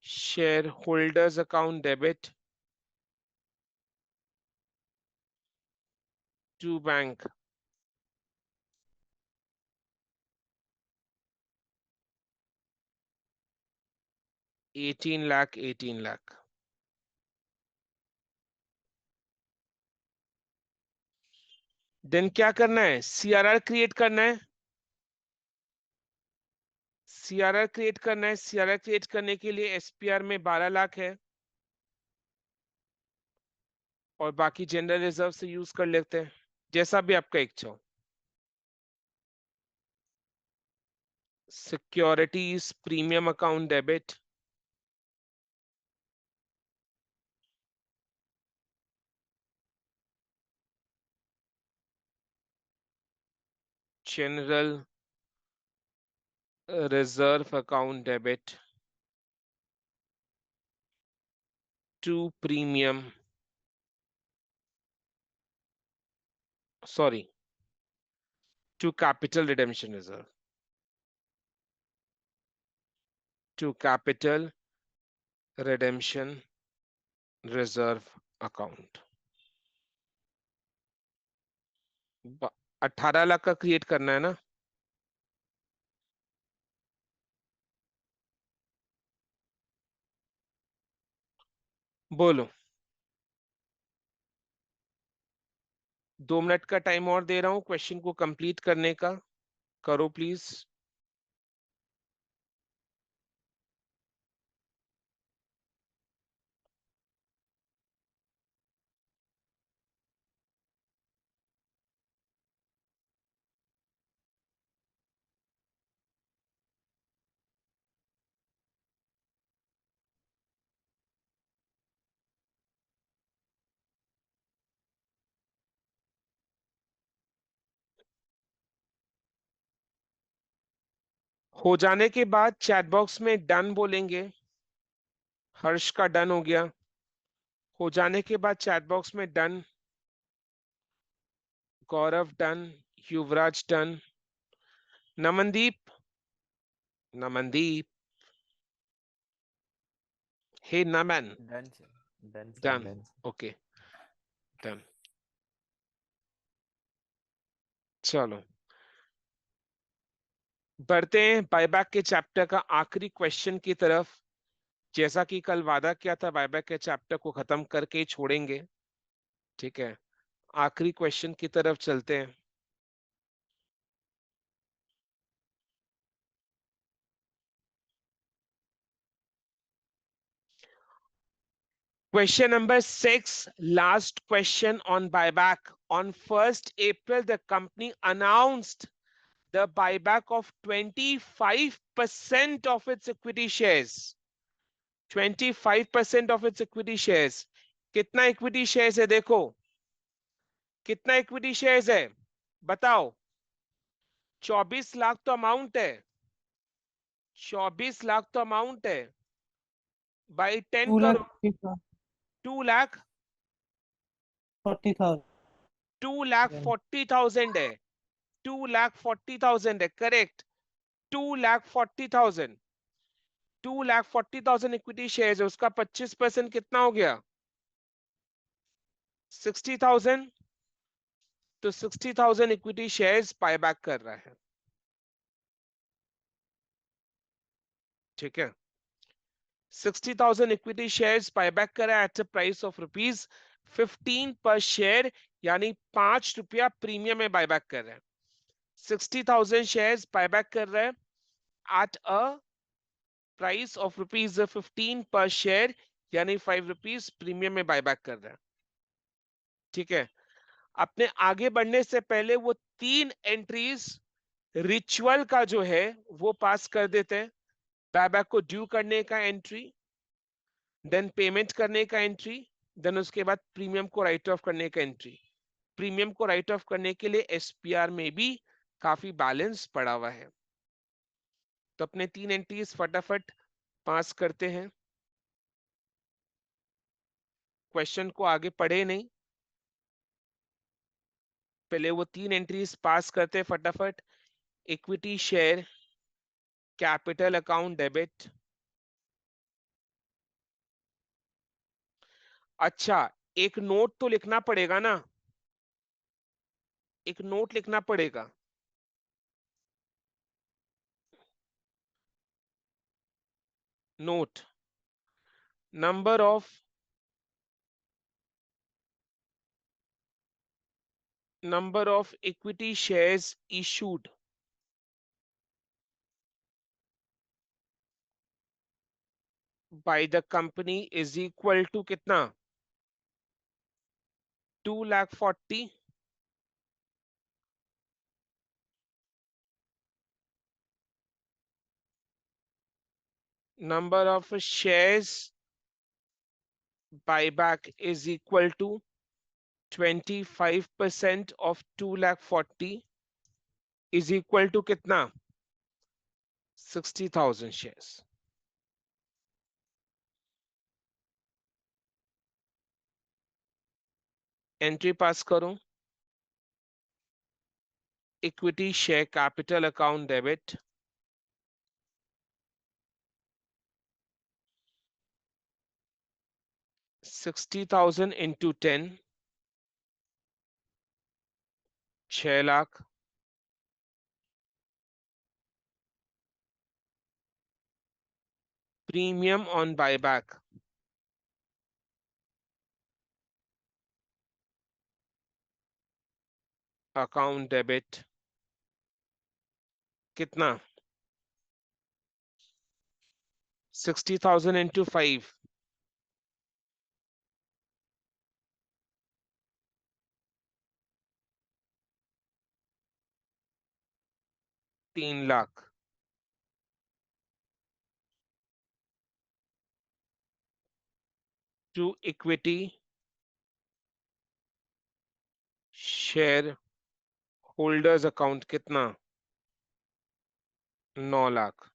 shareholders account debit to bank 18 lakh 18 lakh. Then क्या करना है? CRR create करना है. CRR create करना है. सीआरआर क्रिएट करने के लिए एसपीआर में 12 लाख है और बाकी जनरल रिजर्व से यूज कर लेते हैं, जैसा भी आपका इच्छा हो. Securities premium account debit general reserve account debit to premium, sorry, to capital redemption reserve, to capital redemption reserve account. 18 lakh का क्रिएट करना है ना. बोलो. 2 मिनट का टाइम और दे रहा हूं क्वेश्चन को कंप्लीट करने का. करो प्लीज. हो जाने के बाद चैट बॉक्स में डन बोलेंगे. हर्ष का डन हो गया. हो जाने के बाद चैट बॉक्स में डन. गौरव डन. युवराज डन. नमनदीप. नमनदीप. हे नमन. Done, sir. Done, sir. Done. Done. Okay done. चलो बढ़ते हैं बायबैक के चैप्टर का आखिरी क्वेश्चन की तरफ. जैसा कि कल वादा किया था, बायबैक के चैप्टर को खत्म करके ही छोड़ेंगे. ठीक है, आखिरी क्वेश्चन की तरफ चलते हैं. Question number 6, last question on buyback. On 1st April, the company announced the buyback of 25% of its equity shares. 25% of its equity shares. कितना equity shares है? देखो कितना equity shares है, बताओ. 24 लाख तो अमाउंट है. 24 लाख तो अमाउंट है. बाई 10 करो. 2 लाख 2,40,000. 2,40,000 है, 2,40,000 है, करेक्ट, 2,40,000, 2,40,000 इक्विटी शेयर्स है, उसका 25% कितना हो गया? 60,000। तो 60,000 इक्विटी शेयर्स बायबैक कर रहा है, ठीक है। 60,000 इक्विटी शेयर्स बायबैक करा एट अ प्राइस ऑफ ₹15 पर शेयर, यानी ₹5 प्रीमियम में बायबैक कर रहे हैं। 60,000 शेयर्स बायबैक कर रहे हैं एट अ प्राइस ऑफ ₹15 पर शेयर, यानी ₹5 प्रीमियम में बायबैक कर रहे हैं, ठीक है। अपने आगे बढ़ने से पहले वो 3 एंट्रीज रिचुअल का जो है वो पास कर देते हैं। बायबैक को ड्यू करने का एंट्री, देन पेमेंट करने का एंट्री, देन उसके बाद प्रीमियम को राइट ऑफ करने का एंट्री। प्रीमियम को राइट ऑफ करने के लिए एसपीआर में भी काफी बैलेंस पड़ा हुआ है। तो अपने 3 एंट्रीज फटाफट पास करते हैं। क्वेश्चन को आगे पढ़े नहीं, पहले वो 3 एंट्रीज पास करते हैं फटाफट। Equity share capital account debit. अच्छा, एक नोट तो लिखना पड़ेगा ना, एक नोट लिखना पड़ेगा। Note, number of equity shares issued by the company is equal to कितना? 2,40,000। number of shares buyback is equal to 25% of 2,40,000 is equal to कितना? 60,000 shares। एंट्री पास करो। Equity share capital account debit, 60,000 into 10, 6 lakh. Premium on buyback, account debit कितना? 60,000 into 5, 3 lakh. To equity share holders account कितना? 9 lakh.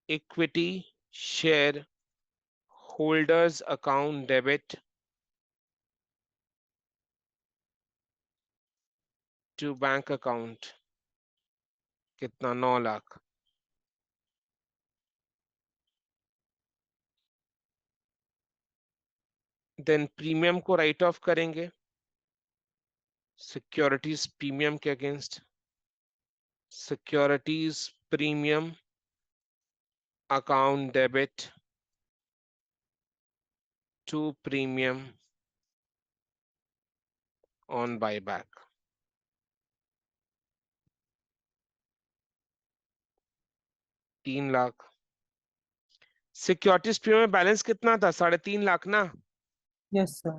Equity share holders account debit to bank account कितना? 9 lakh. Then premium को write off करेंगे securities premium के against. Securities premium account debit to premium on buyback, 3 lakh. Securities premium में balance कितना था? 3.5 लाख ना? Yes, sir.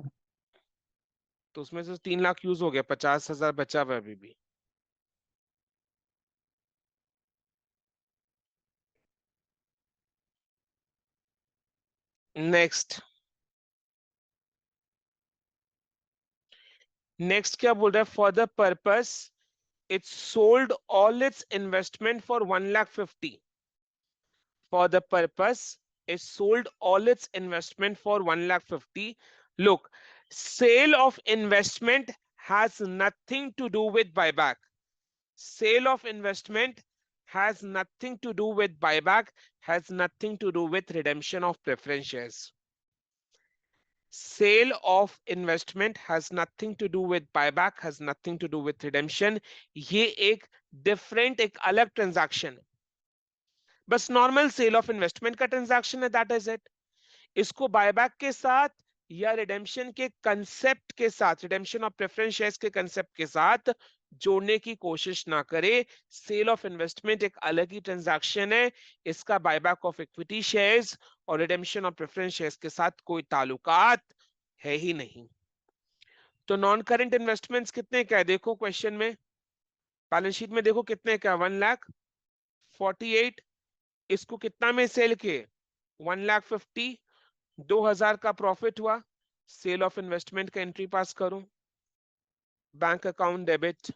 तो उसमें से 3 लाख यूज हो गया, 50,000 बचा हुआ है अभी भी। नेक्स्ट, नेक्स्ट क्या बोल रहा है? For the purpose it sold all it's investment for 1,50,000। For the purpose is sold all its investment for 1,50,000. Look, sale of investment has nothing to do with buyback. Sale of investment has nothing to do with buyback, has nothing to do with redemption of preference shares. Sale of investment has nothing to do with buyback, has nothing to do with redemption. ये एक different, एक अलग transaction है. बस normal cell of investment का transaction है, that is it. इसको buyback के साथ या रिडेम्पशन के कंसेप्ट के साथ, रिडेम्पशन ऑफ प्रेफरेंस शेयर्स के कंसेप्ट के साथ जोड़ने की कोशिश ना करे. सेल ऑफ इन्वेस्टमेंट एक अलग ही ट्रांजैक्शन है, इसका बायबैक ऑफ इक्विटी शेयर्स और रिडेम्पशन ऑफ प्रेफरेंस शेयर्स के साथ कोई ताल्लुकात है ही नहीं. तो नॉन करंट इन्वेस्टमेंट्स कितने का है देखो क्वेश्चन में, बैलेंस शीट में देखो कितने का, 1,48,000. इसको कितना में सेल किए, 1,50,000. 2,000 का प्रॉफिट हुआ. सेल ऑफ इन्वेस्टमेंट का एंट्री पास करो. Bank account debit,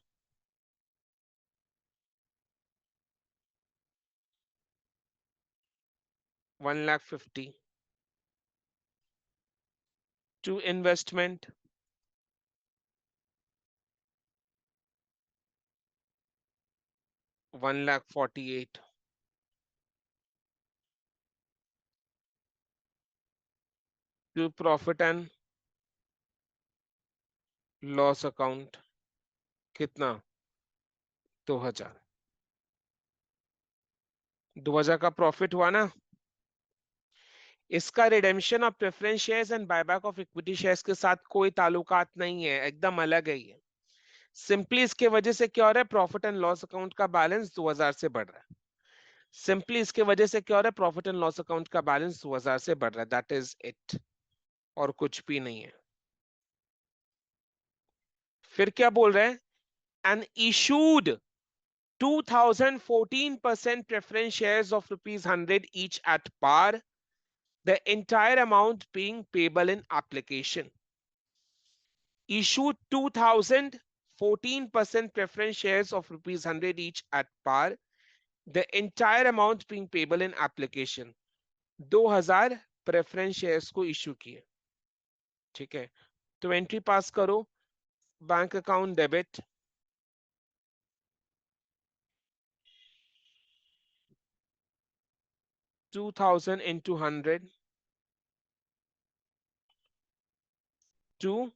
$1,50,000 to investment, $1,48,000 to profit and loss account, कितना, 2,000. 2,000 का प्रॉफिट हुआ ना. इसका redemption of preference shares and buyback of equity shares के साथ कोई ताल्लुकात नहीं है, एकदम अलग है ये. सिंपली इसके वजह से क्या हो रहा है, प्रॉफिट एंड लॉस अकाउंट का बैलेंस 2,000 से बढ़ रहा है. सिंपली इसके वजह से क्या हो रहा है, प्रॉफिट एंड लॉस अकाउंट का बैलेंस 2,000 से बढ़ रहा है, दैट इज इट, और कुछ भी नहीं है. फिर क्या बोल रहे हैं, and issued 2014% preference shares of ₹100 each at par, the entire amount being payable in application. Issued 2014% preference shares of ₹100 each at par, the entire amount being payable in application. 2,000 preference shares को issue किए. ठीक है, तो entry pass करो. Bank account debit, $2,000 into 100 to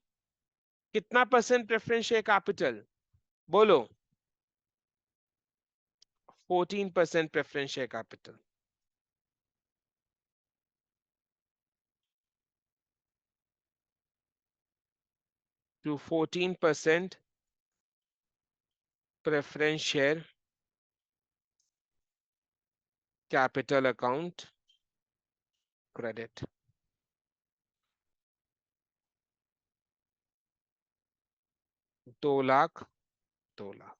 कितना percent preference share capital, बोलो. 14% preference share capital to 14% preference share capital account credit. $2,00,000, $2,00,000.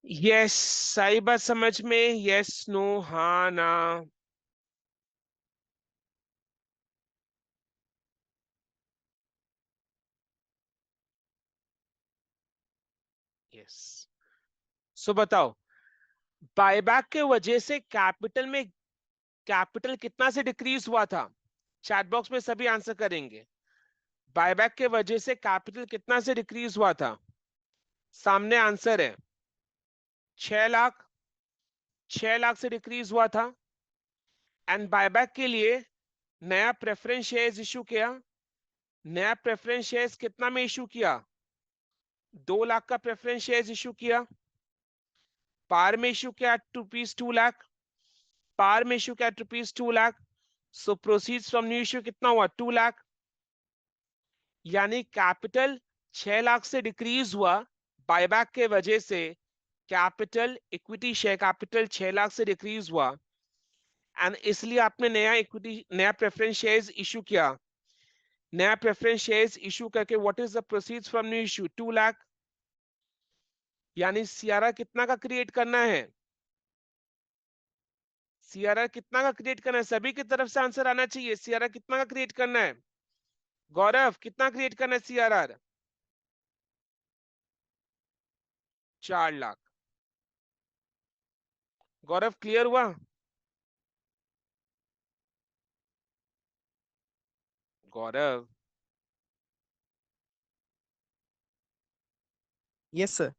Yes, सही बात समझ में, यस नो हाँ ना. यस, सो बताओ, बायबैक के वजह से कैपिटल में, कैपिटल कितना से डिक्रीज हुआ था, चैट बॉक्स में सभी आंसर करेंगे. बायबैक के वजह से कैपिटल कितना से डिक्रीज हुआ था, सामने आंसर है, 6,00,000, 6,00,000 से डिक्रीज हुआ था. एंड बायबैक के लिए नया प्रेफरेंस शेयर्स इशू किया. नया प्रेफरेंस शेयर्स कितना में इशू किया, 2,00,000 का प्रेफरेंस शेयर्स इशू किया. पार में इशू किया ₹2,00,000, पार में इशू किया ₹2,00,000. सो प्रोसीड्स फ्रॉम न्यू इशू कितना हुआ, 2,00,000. यानी कैपिटल 6,00,000 से डिक्रीज हुआ बायबैक के वजह से. कैपिटल, इक्विटी शेयर कैपिटल 6,00,000 से डिक्रीज हुआ, एंड इसलिए आपने नया इक्विटी, नया प्रेफरेंस शेयर्स इशू किया. नया प्रेफरेंस शेयर्स इशू करके what is the proceeds from new issue, 2,00,000. यानी सीआरआर कितना का क्रिएट करना है, सीआरआर कितना का क्रिएट करना है, सभी की तरफ से आंसर आना चाहिए. सीआरआर कितना का क्रिएट करना है, गौरव कितना क्रिएट करना है सीआरआर, 4 लाख। गौरव क्लियर हुआ? गौरव Yes, sir.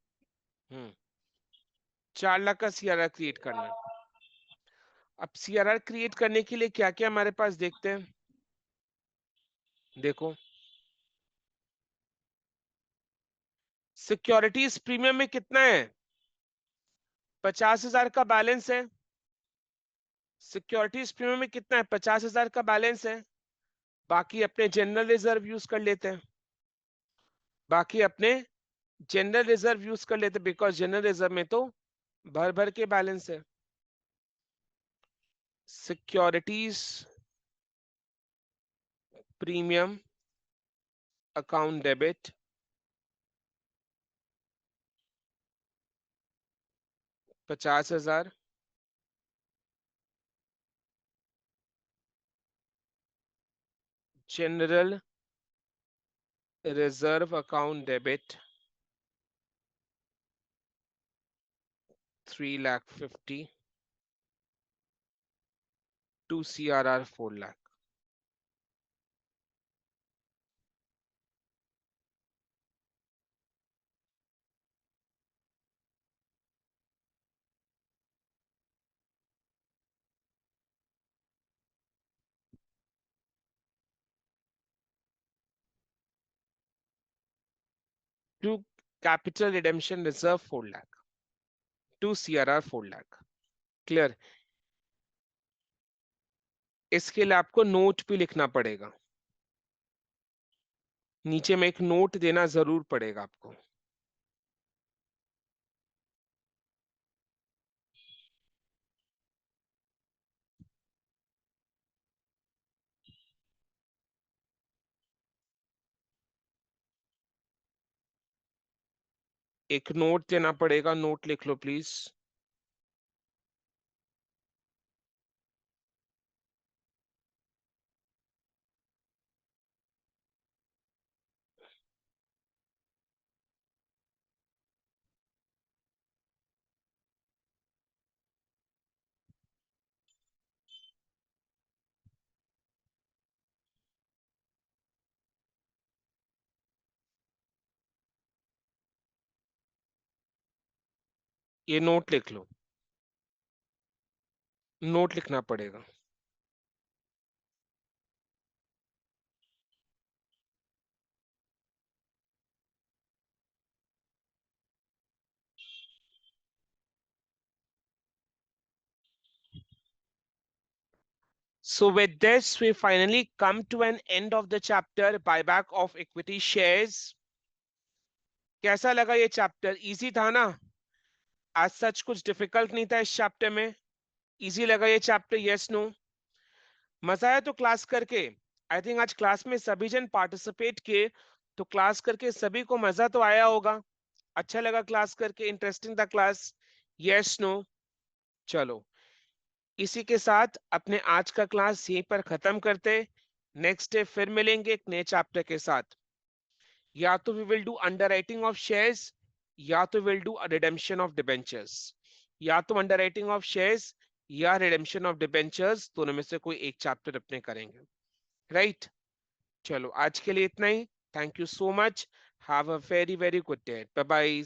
4 लाख का सीआरआर क्रिएट करना है। अब सीआरआर क्रिएट करने के लिए क्या क्या हमारे पास देखते हैं। देखो, सिक्योरिटीज प्रीमियम में कितना है? 50,000 का बैलेंस है। सिक्योरिटीज प्रीमियम में कितना है? 50,000 का बैलेंस है। बाकी अपने जनरल रिजर्व यूज कर लेते हैं। बाकी अपने जनरल रिजर्व यूज कर लेते हैं, बिकॉज जनरल रिजर्व में तो भर भर के बैलेंस है। Securities premium account debit 50,000 general reserve account debit 3,50,000 to CRR 4 lakh. To capital redemption reserve 4 lakh. To CRR 4 lakh. Clear? इसके लिए आपको नोट भी लिखना पड़ेगा। नीचे में एक नोट देना जरूर पड़ेगा आपको। एक नोट देना पड़ेगा, नोट लिख लो प्लीज। ये नोट लिख लो, नोट लिखना पड़ेगा। So with this, we finally come to an end of the chapter buyback of equity shares. कैसा लगा ये चैप्टर? इजी था ना? आज सच कुछ डिफिकल्ट नहीं था इस चैप्टर में। इजी लगा ये चैप्टर? Yes no? मजा आया तो क्लास करके? आई थिंक आज क्लास में सभी जन पार्टिसिपेट किए, तो क्लास करके सभी को मजा तो आया होगा। अच्छा लगा क्लास करके? इंटरेस्टिंग था क्लास? Yes no? चलो, इसी के साथ अपने आज का क्लास यहीं पर खत्म करते। नेक्स्ट डे फिर मिलेंगे एक नए चैप्टर के साथ। या तो we will do underwriting of shares, या तो will do redemption of debentures. या तो अंडरराइटिंग ऑफ शेयर्स या रिडेम्पशन ऑफ डिबेंचर्स, दोनों में से कोई एक चैप्टर अपने करेंगे। राइट? चलो आज के लिए इतना ही। Thank you so much. Have a very very good day. Bye bye.